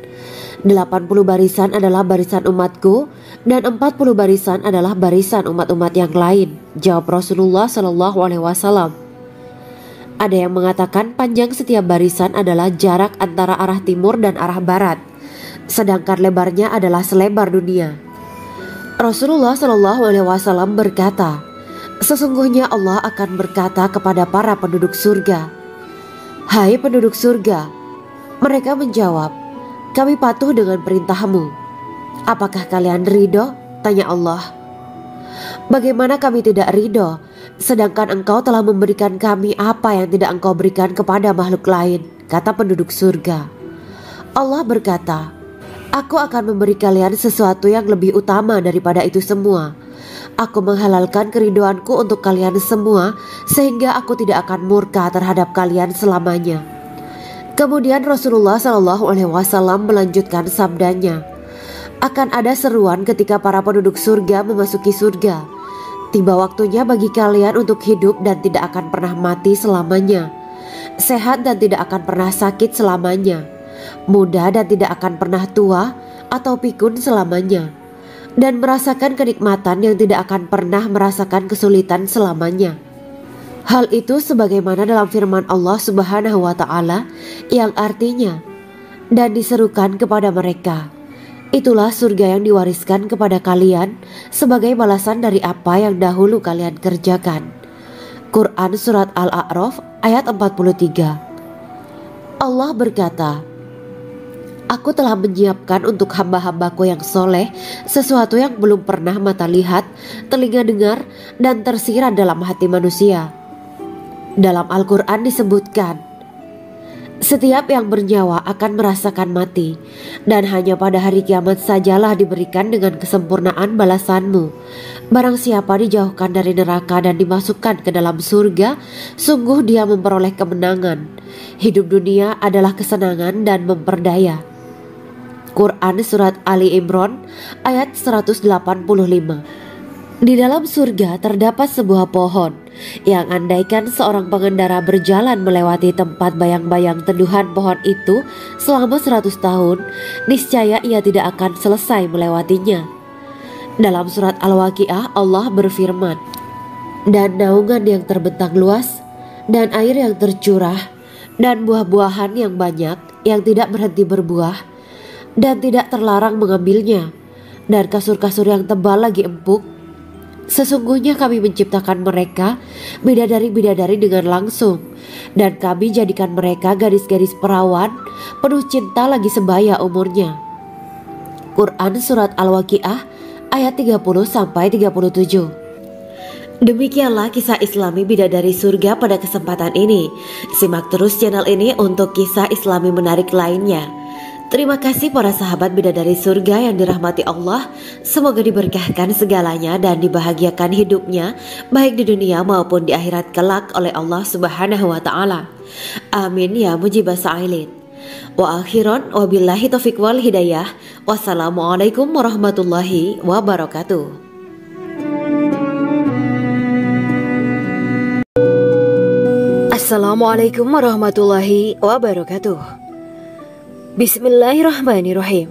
80 barisan adalah barisan umatku dan 40 barisan adalah barisan umat-umat yang lain, jawab Rasulullah SAW. Ada yang mengatakan panjang setiap barisan adalah jarak antara arah timur dan arah barat, sedangkan lebarnya adalah selebar dunia. Rasulullah SAW berkata, "Sesungguhnya Allah akan berkata kepada para penduduk surga, 'Hai penduduk surga,' mereka menjawab, 'Kami patuh dengan perintahmu.' 'Apakah kalian ridho?' tanya Allah. 'Bagaimana kami tidak ridho, sedangkan engkau telah memberikan kami apa yang tidak engkau berikan kepada makhluk lain,' kata penduduk surga. Allah berkata, 'Aku akan memberi kalian sesuatu yang lebih utama daripada itu semua. Aku menghalalkan keridoanku untuk kalian semua sehingga aku tidak akan murka terhadap kalian selamanya.'" Kemudian Rasulullah SAW melanjutkan sabdanya, Akan ada seruan ketika para penduduk surga memasuki surga. Tiba waktunya bagi kalian untuk hidup dan tidak akan pernah mati selamanya, sehat dan tidak akan pernah sakit selamanya, muda dan tidak akan pernah tua atau pikun selamanya, dan merasakan kenikmatan yang tidak akan pernah merasakan kesulitan selamanya. Hal itu sebagaimana dalam firman Allah Subhanahu wa Ta'ala yang artinya, dan diserukan kepada mereka, itulah surga yang diwariskan kepada kalian sebagai balasan dari apa yang dahulu kalian kerjakan. Quran Surat Al-A'raf ayat 43. Allah berkata, Aku telah menyiapkan untuk hamba-hambaku yang soleh sesuatu yang belum pernah mata lihat, telinga dengar, dan tersirat dalam hati manusia. Dalam Al-Quran disebutkan, setiap yang bernyawa akan merasakan mati, dan hanya pada hari kiamat sajalah diberikan dengan kesempurnaan balasanmu. Barang siapa dijauhkan dari neraka dan dimasukkan ke dalam surga, sungguh dia memperoleh kemenangan. Hidup dunia adalah kesenangan dan memperdaya. Quran Surat Ali Imran ayat 185. Di dalam surga terdapat sebuah pohon yang andaikan seorang pengendara berjalan melewati tempat bayang-bayang teduhan pohon itu selama 100 tahun, niscaya ia tidak akan selesai melewatinya. Dalam surat Al-Waqiah Allah berfirman, dan naungan yang terbentang luas, dan air yang tercurah, dan buah-buahan yang banyak yang tidak berhenti berbuah, dan tidak terlarang mengambilnya, dan kasur-kasur yang tebal lagi empuk. Sesungguhnya kami menciptakan mereka bidadari-bidadari dengan langsung, dan kami jadikan mereka gadis-gadis perawan penuh cinta lagi sebaya umurnya. Quran Surat Al-Waqiah ayat 30-37. Demikianlah kisah Islami bidadari surga pada kesempatan ini. Simak terus channel ini untuk kisah Islami menarik lainnya. Terima kasih para sahabat bidadari surga yang dirahmati Allah. Semoga diberkahkan segalanya dan dibahagiakan hidupnya baik di dunia maupun di akhirat kelak oleh Allah Subhanahu wa Ta'ala. Amin ya mujibah sa'ilin. Wa akhiran wabillahi taufiq wal hidayah. Wassalamualaikum warahmatullahi wabarakatuh. Assalamualaikum warahmatullahi wabarakatuh. Bismillahirrahmanirrahim.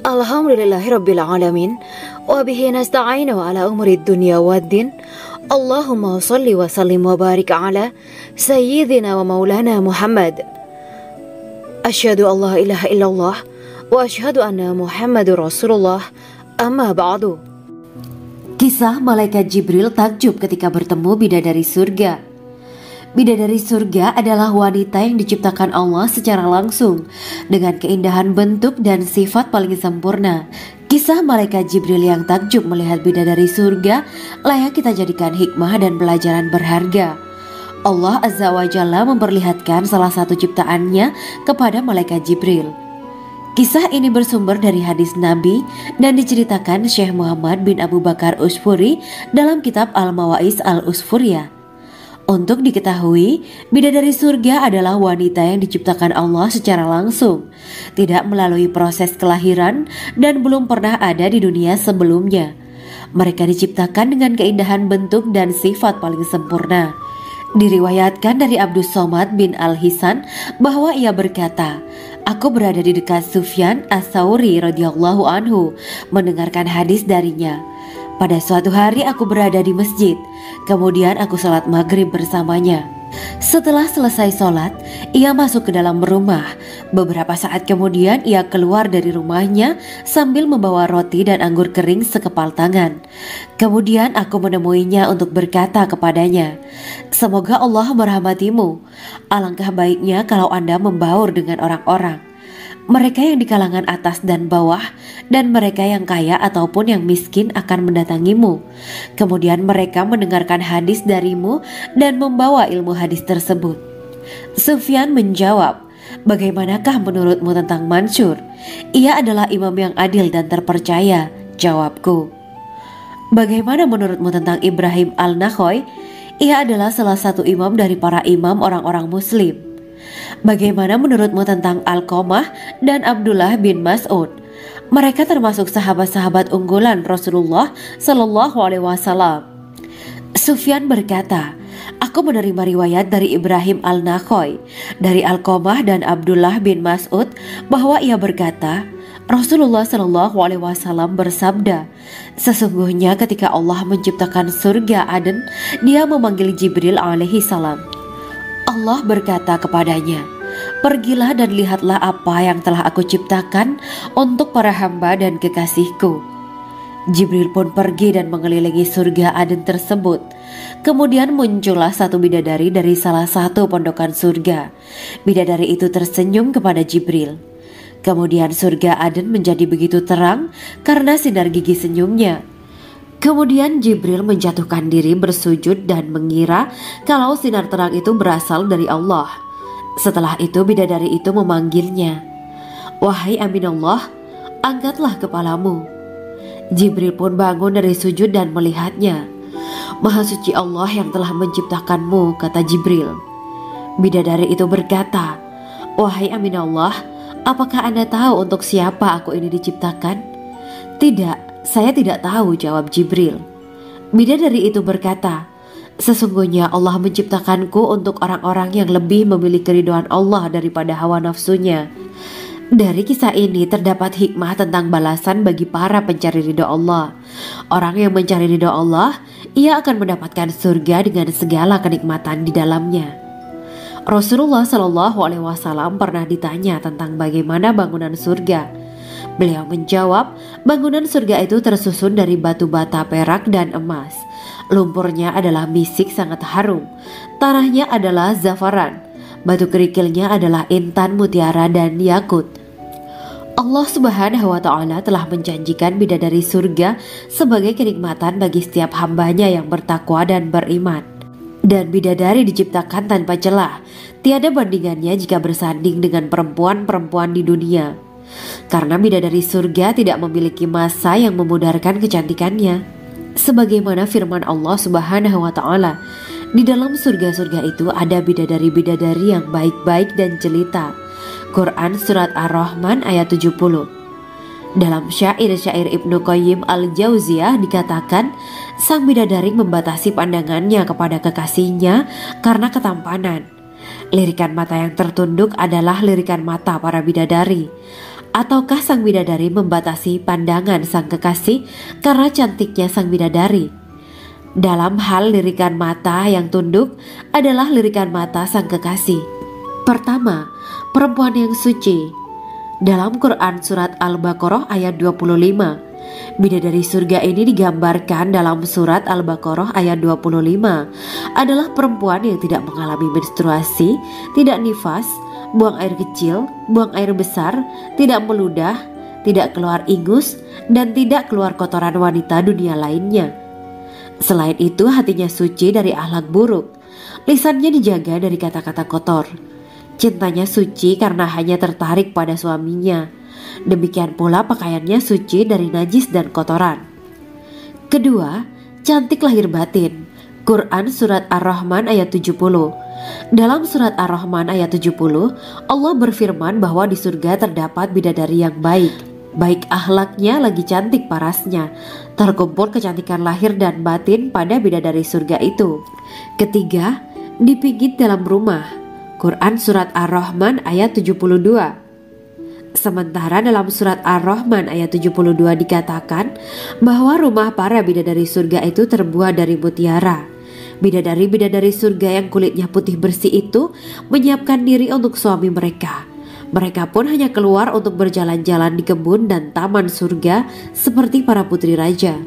Alhamdulillahirabbil alamin wa bihi nasta'inu ala umuri dunya waddin. Allahumma shalli wa sallim wa barik ala sayyidina wa maulana Muhammad. Asyhadu an la ilaha illallah wa asyhadu anna Muhammadur Rasulullah. Amma ba'du. Kisah malaikat Jibril takjub ketika bertemu bidadari surga. Bidadari surga adalah wanita yang diciptakan Allah secara langsung dengan keindahan bentuk dan sifat paling sempurna. Kisah malaikat Jibril yang takjub melihat bidadari surga layak kita jadikan hikmah dan pelajaran berharga. Allah Azza wa Jalla memperlihatkan salah satu ciptaannya kepada malaikat Jibril. Kisah ini bersumber dari hadis Nabi dan diceritakan Syekh Muhammad bin Abu Bakar Usfuri dalam kitab Al-Mawaiz Al-Usfuriyah. Untuk diketahui, bidadari surga adalah wanita yang diciptakan Allah secara langsung, tidak melalui proses kelahiran dan belum pernah ada di dunia sebelumnya. Mereka diciptakan dengan keindahan bentuk dan sifat paling sempurna. Diriwayatkan dari Abdus Somad bin Al-Hisan bahwa ia berkata, aku berada di dekat Sufyan As-Sauri radhiyallahu anhu mendengarkan hadis darinya. Pada suatu hari aku berada di masjid, kemudian aku sholat maghrib bersamanya. Setelah selesai sholat, ia masuk ke dalam rumah. Beberapa saat kemudian ia keluar dari rumahnya sambil membawa roti dan anggur kering sekepal tangan. Kemudian aku menemuinya untuk berkata kepadanya, semoga Allah merahmatimu. Alangkah baiknya kalau Anda membaur dengan orang-orang. Mereka yang di kalangan atas dan bawah, dan mereka yang kaya ataupun yang miskin akan mendatangimu. Kemudian mereka mendengarkan hadis darimu dan membawa ilmu hadis tersebut. Sufyan menjawab, bagaimanakah menurutmu tentang Mansur? Ia adalah imam yang adil dan terpercaya. Jawabku. Bagaimana menurutmu tentang Ibrahim Al-Nakhoy? Ia adalah salah satu imam dari para imam orang-orang muslim. Bagaimana menurutmu tentang Alqamah dan Abdullah bin Mas'ud? Mereka termasuk sahabat-sahabat unggulan Rasulullah Shallallahu Alaihi Wasallam. Sufyan berkata, aku menerima riwayat dari Ibrahim al-Nakhoy, dari Alqamah dan Abdullah bin Mas'ud bahwa ia berkata, Rasulullah Shallallahu Alaihi Wasallam bersabda, sesungguhnya ketika Allah menciptakan surga Aden, Dia memanggil Jibril alaihi salam. Allah berkata kepadanya, pergilah dan lihatlah apa yang telah aku ciptakan untuk para hamba dan kekasihku. Jibril pun pergi dan mengelilingi surga Aden tersebut. Kemudian muncullah satu bidadari dari salah satu pondokan surga. Bidadari itu tersenyum kepada Jibril. Kemudian surga Aden menjadi begitu terang karena sinar gigi senyumnya. Kemudian Jibril menjatuhkan diri bersujud dan mengira kalau sinar terang itu berasal dari Allah. Setelah itu bidadari itu memanggilnya, wahai Aminullah, angkatlah kepalamu. Jibril pun bangun dari sujud dan melihatnya. Maha suci Allah yang telah menciptakanmu, kata Jibril. Bidadari itu berkata, wahai Aminullah, apakah Anda tahu untuk siapa aku ini diciptakan? Tidak, saya tidak tahu, jawab Jibril. Bidadari itu berkata, sesungguhnya Allah menciptakanku untuk orang-orang yang lebih memilih keridhaan Allah daripada hawa nafsunya. Dari kisah ini terdapat hikmah tentang balasan bagi para pencari ridho Allah. Orang yang mencari ridho Allah, ia akan mendapatkan surga dengan segala kenikmatan di dalamnya. Rasulullah Shallallahu Alaihi Wasallam pernah ditanya tentang bagaimana bangunan surga. Beliau menjawab, bangunan surga itu tersusun dari batu bata, perak, dan emas. Lumpurnya adalah misik sangat harum, tanahnya adalah zafaran, batu kerikilnya adalah intan, mutiara, dan yakut. Allah Subhanahu wa Ta'ala telah menjanjikan bidadari surga sebagai kenikmatan bagi setiap hambanya yang bertakwa dan beriman. Dan bidadari diciptakan tanpa celah, tiada bandingannya jika bersanding dengan perempuan-perempuan di dunia. Karena bidadari surga tidak memiliki masa yang memudarkan kecantikannya. Sebagaimana firman Allah Subhanahu wa Ta'ala, di dalam surga-surga itu ada bidadari-bidadari yang baik-baik dan jelita. Quran Surat Ar-Rahman ayat 70. Dalam syair-syair Ibnu Qayyim al-Jauziyah dikatakan, sang bidadari membatasi pandangannya kepada kekasihnya karena ketampanan. Lirikan mata yang tertunduk adalah lirikan mata para bidadari. Ataukah sang bidadari membatasi pandangan sang kekasih karena cantiknya sang bidadari? Dalam hal lirikan mata yang tunduk adalah lirikan mata sang kekasih. Pertama, perempuan yang suci. Dalam Quran Surat Al-Baqarah ayat 25, bidadari surga ini digambarkan dalam Surat Al-Baqarah ayat 25 adalah perempuan yang tidak mengalami menstruasi, tidak nifas, buang air kecil, buang air besar, tidak meludah, tidak keluar ingus, dan tidak keluar kotoran wanita dunia lainnya. Selain itu, hatinya suci dari akhlak buruk, lisannya dijaga dari kata-kata kotor. Cintanya suci karena hanya tertarik pada suaminya. Demikian pula pakaiannya suci dari najis dan kotoran. Kedua, cantik lahir batin. Quran Surat Ar-Rahman ayat 70. Dalam Surat Ar-Rahman ayat 70, Allah berfirman bahwa di surga terdapat bidadari yang baik. Baik akhlaknya lagi cantik parasnya. Terkumpul kecantikan lahir dan batin pada bidadari surga itu. Ketiga, dipijit dalam rumah. Quran Surat Ar-Rahman ayat 72. Sementara dalam Surat Ar-Rahman ayat 72 dikatakan bahwa rumah para bidadari surga itu terbuat dari mutiara. Bidadari-bidadari surga yang kulitnya putih bersih itu menyiapkan diri untuk suami mereka. Mereka pun hanya keluar untuk berjalan-jalan di kebun dan taman surga seperti para putri raja.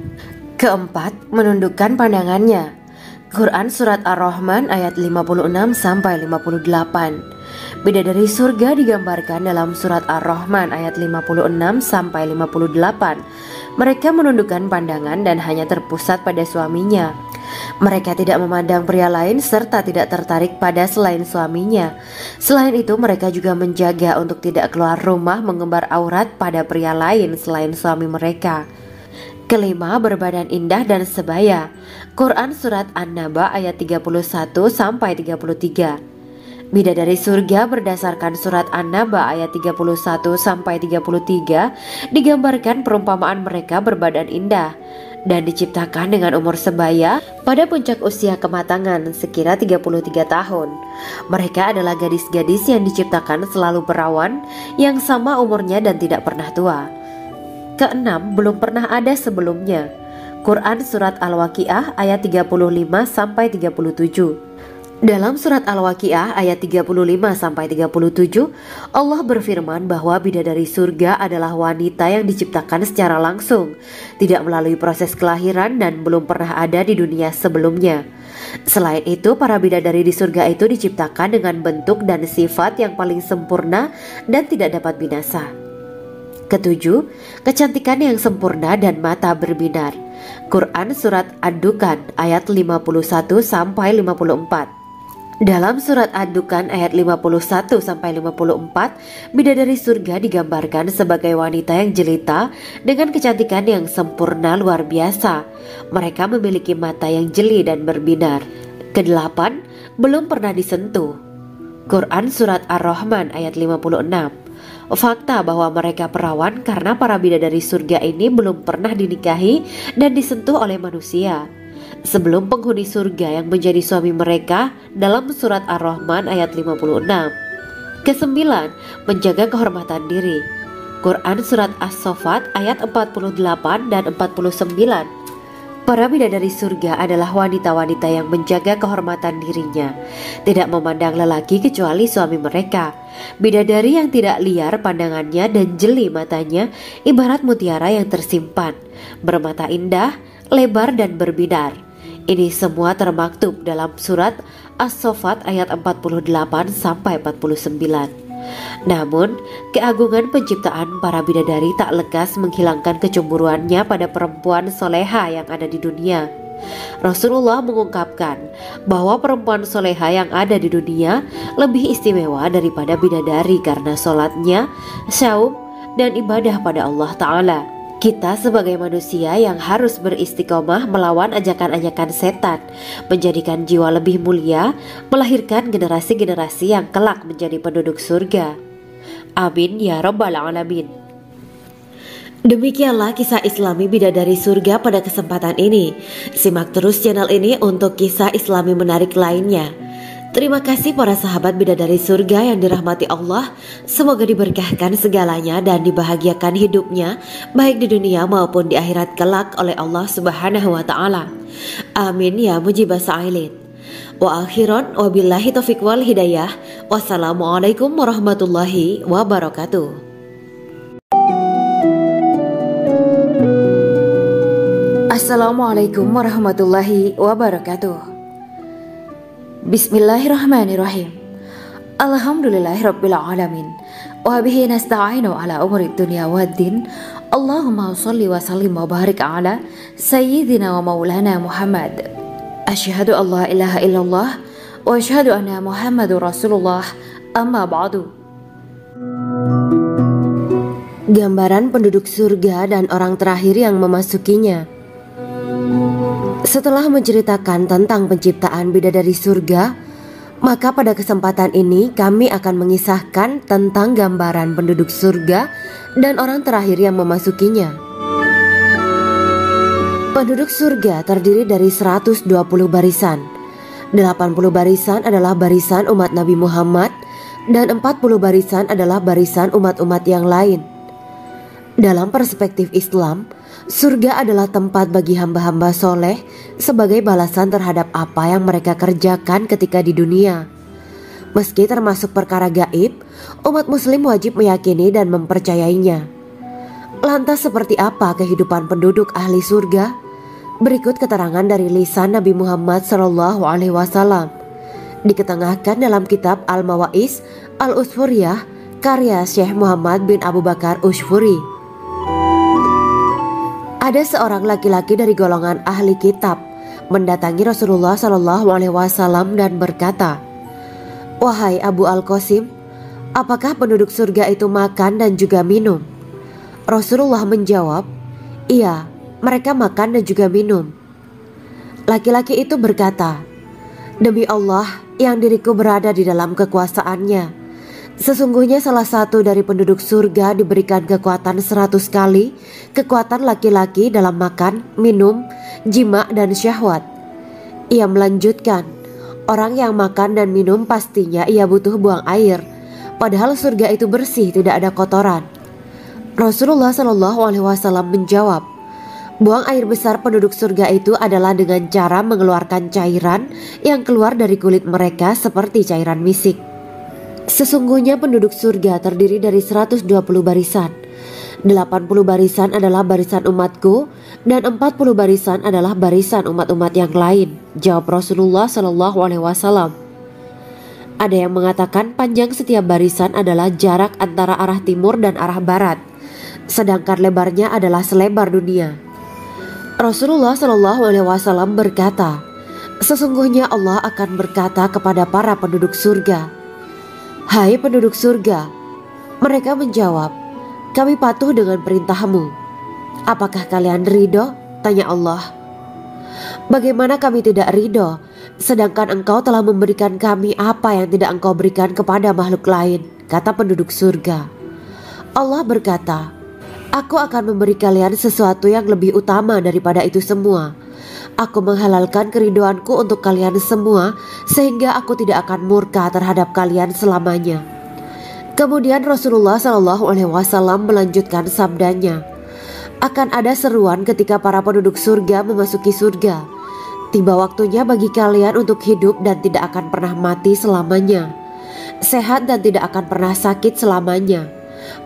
Keempat, menundukkan pandangannya. Quran Surat Ar-Rahman ayat 56-58. Bidadari surga digambarkan dalam Surat Ar-Rahman ayat 56-58. Mereka menundukkan pandangan dan hanya terpusat pada suaminya. Mereka tidak memandang pria lain serta tidak tertarik pada selain suaminya. Selain itu, mereka juga menjaga untuk tidak keluar rumah mengembar aurat pada pria lain selain suami mereka. Kelima, berbadan indah dan sebaya. Quran Surat An-Naba ayat 31-33. Bidadari surga berdasarkan surat An-Naba ayat 31-33 digambarkan perumpamaan mereka berbadan indah dan diciptakan dengan umur sebaya pada puncak usia kematangan sekira 33 tahun. Mereka adalah gadis-gadis yang diciptakan selalu perawan yang sama umurnya dan tidak pernah tua. Keenam, belum pernah ada sebelumnya. Quran Surat Al-Waqiah ayat 35-37. Dalam surat Al-Waqiah ayat 35-37, Allah berfirman bahwa bidadari surga adalah wanita yang diciptakan secara langsung, tidak melalui proses kelahiran dan belum pernah ada di dunia sebelumnya. Selain itu, para bidadari di surga itu diciptakan dengan bentuk dan sifat yang paling sempurna dan tidak dapat binasa. Ketujuh, kecantikan yang sempurna dan mata berbinar. Quran Surat Ad-Dukhan ayat 51-54. Dalam surat Ad-Dukhan ayat 51-54, bidadari surga digambarkan sebagai wanita yang jelita dengan kecantikan yang sempurna luar biasa. Mereka memiliki mata yang jeli dan berbinar. Kedelapan, belum pernah disentuh. Quran Surat Ar-Rahman ayat 56. Fakta bahwa mereka perawan karena para bidadari surga ini belum pernah dinikahi dan disentuh oleh manusia sebelum penghuni surga yang menjadi suami mereka dalam surat Ar-Rahman ayat 56. Kesembilan, menjaga kehormatan diri. Quran Surat As-Saffat ayat 48 dan 49. Para bidadari surga adalah wanita-wanita yang menjaga kehormatan dirinya, tidak memandang lelaki kecuali suami mereka. Bidadari yang tidak liar pandangannya dan jeli matanya ibarat mutiara yang tersimpan, bermata indah, lebar dan berbinar. Ini semua termaktub dalam surat As-Saffat ayat 48-49. Namun, keagungan penciptaan para bidadari tak lekas menghilangkan kecemburuannya pada perempuan soleha yang ada di dunia. Rasulullah mengungkapkan bahwa perempuan soleha yang ada di dunia lebih istimewa daripada bidadari karena sholatnya, saum, dan ibadah pada Allah Ta'ala. Kita sebagai manusia yang harus beristiqomah melawan ajakan-ajakan setan, menjadikan jiwa lebih mulia, melahirkan generasi-generasi yang kelak menjadi penduduk surga. Amin ya Rabbal Alamin. Demikianlah kisah Islami bidadari surga pada kesempatan ini. Simak terus channel ini untuk kisah Islami menarik lainnya. Terima kasih para sahabat bidadari surga yang dirahmati Allah. Semoga diberkahkan segalanya dan dibahagiakan hidupnya baik di dunia maupun di akhirat kelak oleh Allah Subhanahu wa Ta'ala. Amin ya mujibah sa'ilin. Wa akhiran wabillahi taufiq wal hidayah. Wassalamualaikum warahmatullahi wabarakatuh. Assalamualaikum warahmatullahi wabarakatuh. Bismillahirrahmanirrahim. Alhamdulillahirabbil alamin. Wa bihi nasta'inu ala umuri dunya waddin. Allahumma shalli wa sallim wa barik ala sayyidina wa maulana Muhammad. Asyhadu an la ilaha illallah wa asyhadu anna Muhammadur Rasulullah. Amma ba'du. Gambaran penduduk surga dan orang terakhir yang memasukinya. Setelah menceritakan tentang penciptaan bidadari surga, maka pada kesempatan ini kami akan mengisahkan tentang gambaran penduduk surga dan orang terakhir yang memasukinya. Penduduk surga terdiri dari 120 barisan. 80 barisan adalah barisan umat Nabi Muhammad dan 40 barisan adalah barisan umat-umat yang lain. Dalam perspektif Islam, surga adalah tempat bagi hamba-hamba soleh sebagai balasan terhadap apa yang mereka kerjakan ketika di dunia. Meski termasuk perkara gaib, umat muslim wajib meyakini dan mempercayainya. Lantas seperti apa kehidupan penduduk ahli surga? Berikut keterangan dari lisan Nabi Muhammad SAW, diketengahkan dalam kitab Al-Mawa'is Al-Usfuriyah karya Syekh Muhammad bin Abu Bakar Ushfuri. Ada seorang laki-laki dari golongan ahli kitab mendatangi Rasulullah SAW dan berkata, "Wahai Abu Al-Qasim, apakah penduduk surga itu makan dan juga minum?" Rasulullah menjawab, "Iya, mereka makan dan juga minum." Laki-laki itu berkata, Demi Allah yang diriku berada di dalam kekuasaannya, sesungguhnya salah satu dari penduduk surga diberikan kekuatan 100 kali kekuatan laki-laki dalam makan, minum, jima dan syahwat. Ia melanjutkan, orang yang makan dan minum pastinya ia butuh buang air, padahal surga itu bersih, tidak ada kotoran. Rasulullah SAW menjawab, buang air besar penduduk surga itu adalah dengan cara mengeluarkan cairan yang keluar dari kulit mereka seperti cairan misik. Sesungguhnya penduduk surga terdiri dari 120 barisan. 80 barisan adalah barisan umatku dan 40 barisan adalah barisan umat-umat yang lain, jawab Rasulullah SAW. Ada yang mengatakan panjang setiap barisan adalah jarak antara arah timur dan arah barat, sedangkan lebarnya adalah selebar dunia. Rasulullah SAW berkata, sesungguhnya Allah akan berkata kepada para penduduk surga, hai penduduk surga. Mereka menjawab, kami patuh dengan perintahmu. Apakah kalian ridho? Tanya Allah. Bagaimana kami tidak ridho, sedangkan engkau telah memberikan kami apa yang tidak engkau berikan kepada makhluk lain, kata penduduk surga. Allah berkata, aku akan memberi kalian sesuatu yang lebih utama daripada itu semua. Aku menghalalkan keridoanku untuk kalian semua, sehingga aku tidak akan murka terhadap kalian selamanya. Kemudian Rasulullah SAW melanjutkan sabdanya, akan ada seruan ketika para penduduk surga memasuki surga. Tiba waktunya bagi kalian untuk hidup dan tidak akan pernah mati selamanya, sehat dan tidak akan pernah sakit selamanya,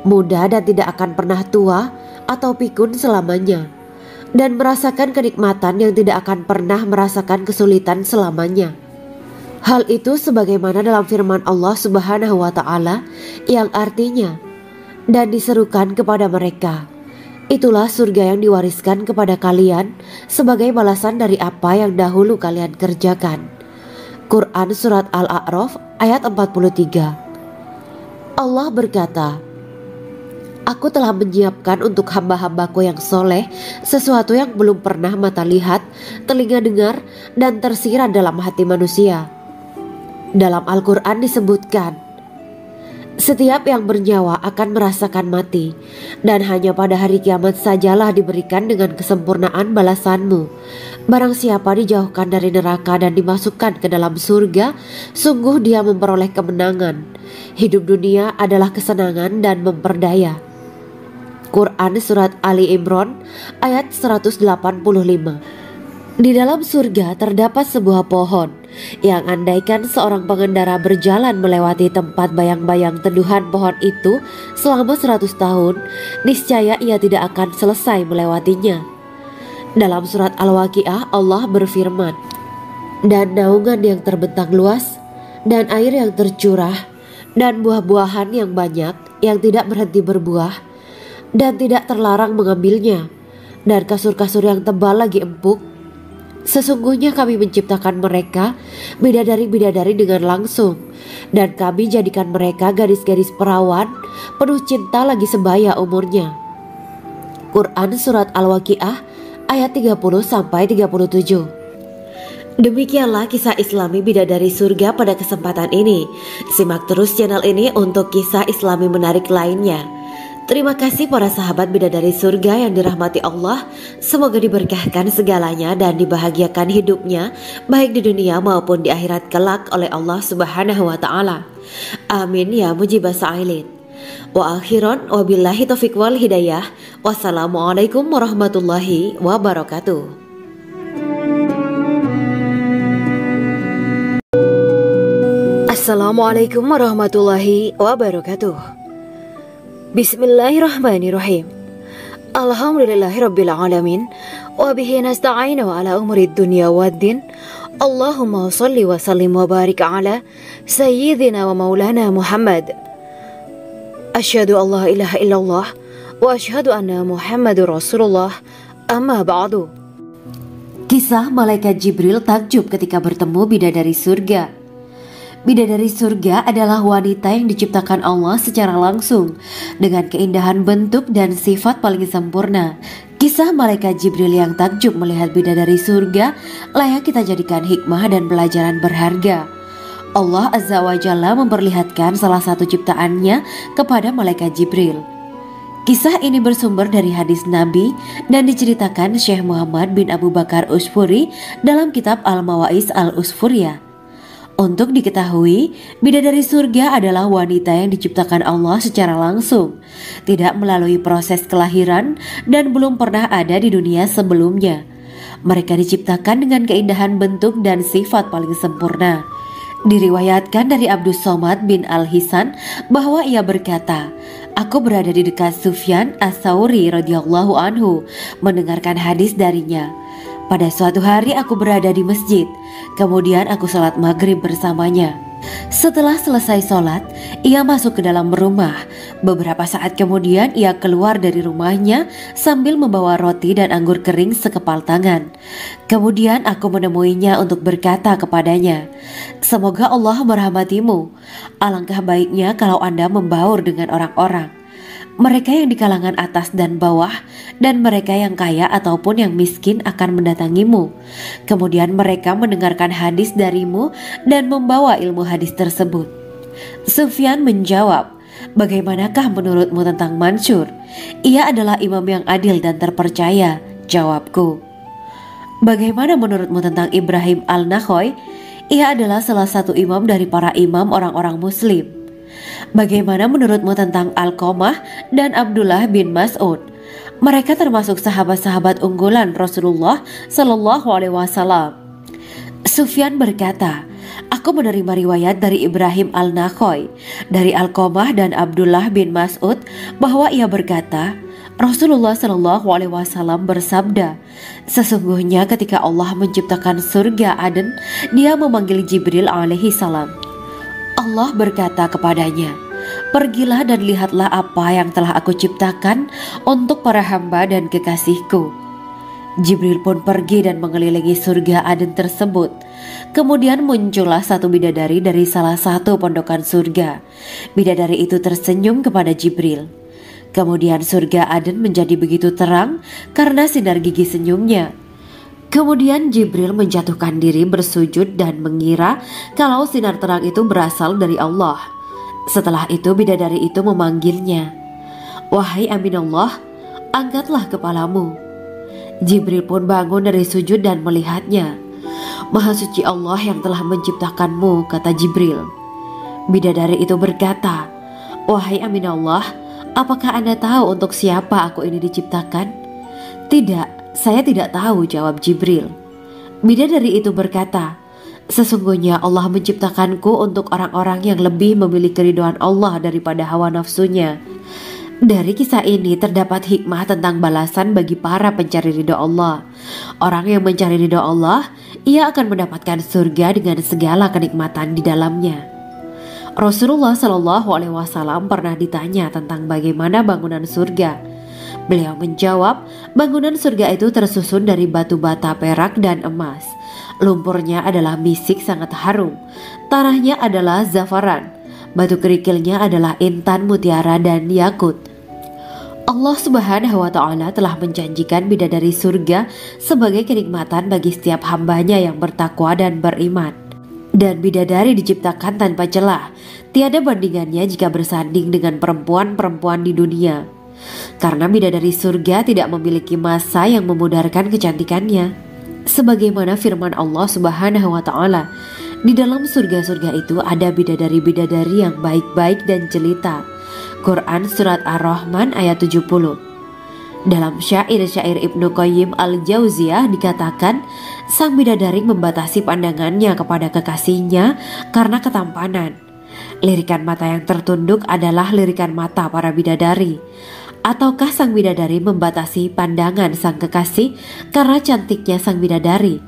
muda dan tidak akan pernah tua atau pikun selamanya, dan merasakan kenikmatan yang tidak akan pernah merasakan kesulitan selamanya. Hal itu sebagaimana dalam firman Allah Subhanahu wa Ta'ala yang artinya, dan diserukan kepada mereka, itulah surga yang diwariskan kepada kalian sebagai balasan dari apa yang dahulu kalian kerjakan. Quran Surat Al-A'raf ayat 43. Allah berkata, aku telah menyiapkan untuk hamba-hambaku yang soleh sesuatu yang belum pernah mata lihat, telinga dengar, dan tersirat dalam hati manusia. Dalam Al-Quran disebutkan, setiap yang bernyawa akan merasakan mati, dan hanya pada hari kiamat sajalah diberikan dengan kesempurnaan balasanmu. Barang siapa dijauhkan dari neraka dan dimasukkan ke dalam surga, sungguh dia memperoleh kemenangan. Hidup dunia adalah kesenangan dan memperdaya. Quran Surat Ali Imran ayat 185. Di dalam surga terdapat sebuah pohon yang andaikan seorang pengendara berjalan melewati tempat bayang-bayang teduhan pohon itu selama 100 tahun, niscaya ia tidak akan selesai melewatinya. Dalam surat Al-Waqiah Allah berfirman, dan naungan yang terbentang luas, dan air yang tercurah, dan buah-buahan yang banyak yang tidak berhenti berbuah, dan tidak terlarang mengambilnya, dan kasur-kasur yang tebal lagi empuk. Sesungguhnya kami menciptakan mereka bidadari-bidadari dengan langsung, dan kami jadikan mereka gadis-gadis perawan penuh cinta lagi sebaya umurnya. Quran Surat Al-Waqiah ayat 30-37. Demikianlah kisah Islami bidadari surga pada kesempatan ini. Simak terus channel ini untuk kisah Islami menarik lainnya. Terima kasih para sahabat bidadari surga yang dirahmati Allah. Semoga diberkahkan segalanya dan dibahagiakan hidupnya, baik di dunia maupun di akhirat kelak oleh Allah Subhanahu wa Ta'ala. Amin ya mujibah sa'ilin. Wa akhiran wabillahi taufiq wal hidayah. Wassalamualaikum warahmatullahi wabarakatuh. Assalamualaikum warahmatullahi wabarakatuh. Bismillahirrahmanirrahim. Alhamdulillahirabbil alamin wa bihi nasta'inu ala umuri dunya waddin. Allahumma shalli wa sallim wa barik ala sayyidina wa maulana Muhammad. Asyhadu an la ilaha illallah wa asyhadu anna Muhammadur Rasulullah. Amma ba'du. Kisah malaikat Jibril takjub ketika bertemu bidadari surga. Bidadari surga adalah wanita yang diciptakan Allah secara langsung dengan keindahan bentuk dan sifat paling sempurna. Kisah malaikat Jibril yang takjub melihat bidadari surga layak kita jadikan hikmah dan pelajaran berharga. Allah Azza wa Jalla memperlihatkan salah satu ciptaannya kepada malaikat Jibril. Kisah ini bersumber dari hadis Nabi dan diceritakan Syekh Muhammad bin Abu Bakar Usfuri dalam kitab Al-Mawaiz Al-Usfuriyah. Untuk diketahui, bidadari surga adalah wanita yang diciptakan Allah secara langsung, tidak melalui proses kelahiran dan belum pernah ada di dunia sebelumnya. Mereka diciptakan dengan keindahan bentuk dan sifat paling sempurna. Diriwayatkan dari Abdus Somad bin Al-Hisan bahwa ia berkata, "Aku berada di dekat Sufyan As-Sauri radhiyallahu anhu mendengarkan hadis darinya. Pada suatu hari aku berada di masjid, kemudian aku sholat maghrib bersamanya. Setelah selesai sholat, ia masuk ke dalam rumah. Beberapa saat kemudian ia keluar dari rumahnya sambil membawa roti dan anggur kering sekepal tangan. Kemudian aku menemuinya untuk berkata kepadanya, 'Semoga Allah merahmatimu. Alangkah baiknya kalau Anda membaur dengan orang-orang. Mereka yang di kalangan atas dan bawah, dan mereka yang kaya ataupun yang miskin akan mendatangimu. Kemudian mereka mendengarkan hadis darimu dan membawa ilmu hadis tersebut.' Sufyan menjawab, 'Bagaimanakah menurutmu tentang Mansur? Ia adalah imam yang adil dan terpercaya.' Jawabku. 'Bagaimana menurutmu tentang Ibrahim Al-Nakhoy? Ia adalah salah satu imam dari para imam orang-orang muslim.' 'Bagaimana menurutmu tentang Alqamah dan Abdullah bin Mas'ud? Mereka termasuk sahabat-sahabat unggulan Rasulullah Shallallahu Alaihi Wasallam.' Sufyan berkata, 'Aku menerima riwayat dari Ibrahim Al-Nakhoy, dari Alqamah dan Abdullah bin Mas'ud bahwa ia berkata, Rasulullah Shallallahu Alaihi Wasallam bersabda, sesungguhnya ketika Allah menciptakan surga Aden, Dia memanggil Jibril alaihi salam. Allah berkata kepadanya, pergilah dan lihatlah apa yang telah aku ciptakan untuk para hamba dan kekasihku. Jibril pun pergi dan mengelilingi surga Aden tersebut. Kemudian muncullah satu bidadari dari salah satu pondokan surga. Bidadari itu tersenyum kepada Jibril. Kemudian surga Aden menjadi begitu terang karena sinar gigi senyumnya. Kemudian Jibril menjatuhkan diri bersujud dan mengira kalau sinar terang itu berasal dari Allah. Setelah itu bidadari itu memanggilnya, wahai Aminullah, angkatlah kepalamu. Jibril pun bangun dari sujud dan melihatnya. Maha suci Allah yang telah menciptakanmu, kata Jibril. Bidadari itu berkata, wahai Aminullah, apakah Anda tahu untuk siapa aku ini diciptakan? Tidak. Saya tidak tahu, jawab Jibril. Bidadari itu berkata, sesungguhnya Allah menciptakanku untuk orang-orang yang lebih memilih keridhaan Allah daripada hawa nafsunya. Dari kisah ini terdapat hikmah tentang balasan bagi para pencari ridha Allah. Orang yang mencari ridha Allah, ia akan mendapatkan surga dengan segala kenikmatan di dalamnya. Rasulullah Shallallahu Alaihi Wasallam pernah ditanya tentang bagaimana bangunan surga. Beliau menjawab, bangunan surga itu tersusun dari batu bata, perak, dan emas. Lumpurnya adalah misik sangat harum. Tanahnya adalah zafaran. Batu kerikilnya adalah intan, mutiara, dan yakut. Allah Subhanahu wa Ta'ala telah menjanjikan bidadari surga sebagai kenikmatan bagi setiap hambanya yang bertakwa dan beriman. Dan bidadari diciptakan tanpa celah. Tiada bandingannya jika bersanding dengan perempuan-perempuan di dunia. Karena bidadari surga tidak memiliki masa yang memudarkan kecantikannya. Sebagaimana firman Allah Subhanahu wa Ta'ala, di dalam surga-surga itu ada bidadari-bidadari yang baik-baik dan jelita. Quran Surat Ar-Rahman ayat 70. Dalam syair-syair Ibnu Qayyim Al-Jauziyah dikatakan, sang bidadari membatasi pandangannya kepada kekasihnya karena ketampanan. Lirikan mata yang tertunduk adalah lirikan mata para bidadari. Ataukah sang bidadari membatasi pandangan sang kekasih karena cantiknya sang bidadari?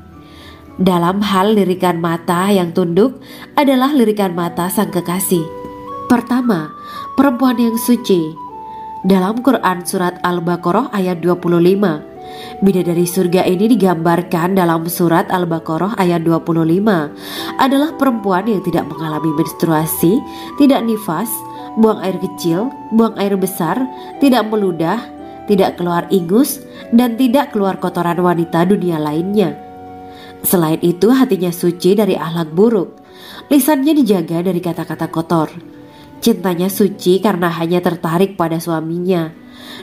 Dalam hal lirikan mata yang tunduk adalah lirikan mata sang kekasih. Pertama, perempuan yang suci. Dalam Quran Surat Al-Baqarah ayat 25, bidadari surga ini digambarkan dalam Surat Al-Baqarah ayat 25 adalah perempuan yang tidak mengalami menstruasi, tidak nifas, buang air kecil, buang air besar, tidak meludah, tidak keluar ingus, dan tidak keluar kotoran wanita dunia lainnya. Selain itu, hatinya suci dari akhlak buruk, lisannya dijaga dari kata-kata kotor. Cintanya suci karena hanya tertarik pada suaminya.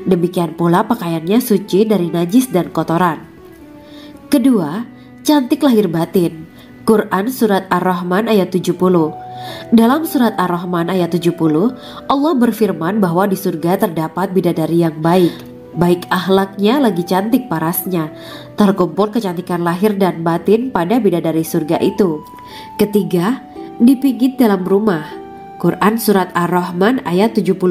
Demikian pula pakaiannya suci dari najis dan kotoran. Kedua, cantik lahir batin. Quran Surat Ar-Rahman ayat 70. Dalam Surat Ar-Rahman ayat 70, Allah berfirman bahwa di surga terdapat bidadari yang baik. Baik akhlaknya lagi cantik parasnya. Terkumpul kecantikan lahir dan batin pada bidadari surga itu. Ketiga, dipijit dalam rumah. Quran Surat Ar-Rahman ayat 72.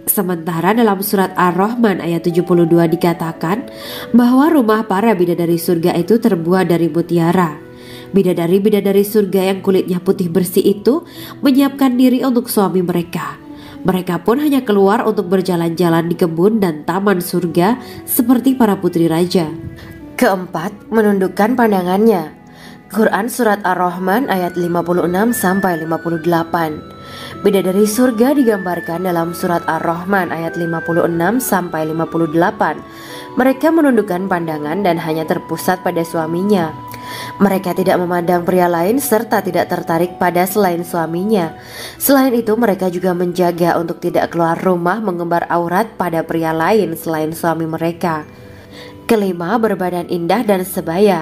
Sementara dalam Surat Ar-Rahman ayat 72 dikatakan bahwa rumah para bidadari surga itu terbuat dari mutiara. Bidadari-bidadari surga yang kulitnya putih bersih itu menyiapkan diri untuk suami mereka. Mereka pun hanya keluar untuk berjalan-jalan di kebun dan taman surga seperti para putri raja. Keempat, menundukkan pandangannya. Quran Surat Ar-Rahman ayat 56-58. Bidadari surga digambarkan dalam Surat Ar-Rahman ayat 56-58. Mereka menundukkan pandangan dan hanya terpusat pada suaminya. Mereka tidak memandang pria lain serta tidak tertarik pada selain suaminya. Selain itu, mereka juga menjaga untuk tidak keluar rumah mengembar aurat pada pria lain selain suami mereka. Kelima, berbadan indah dan sebaya.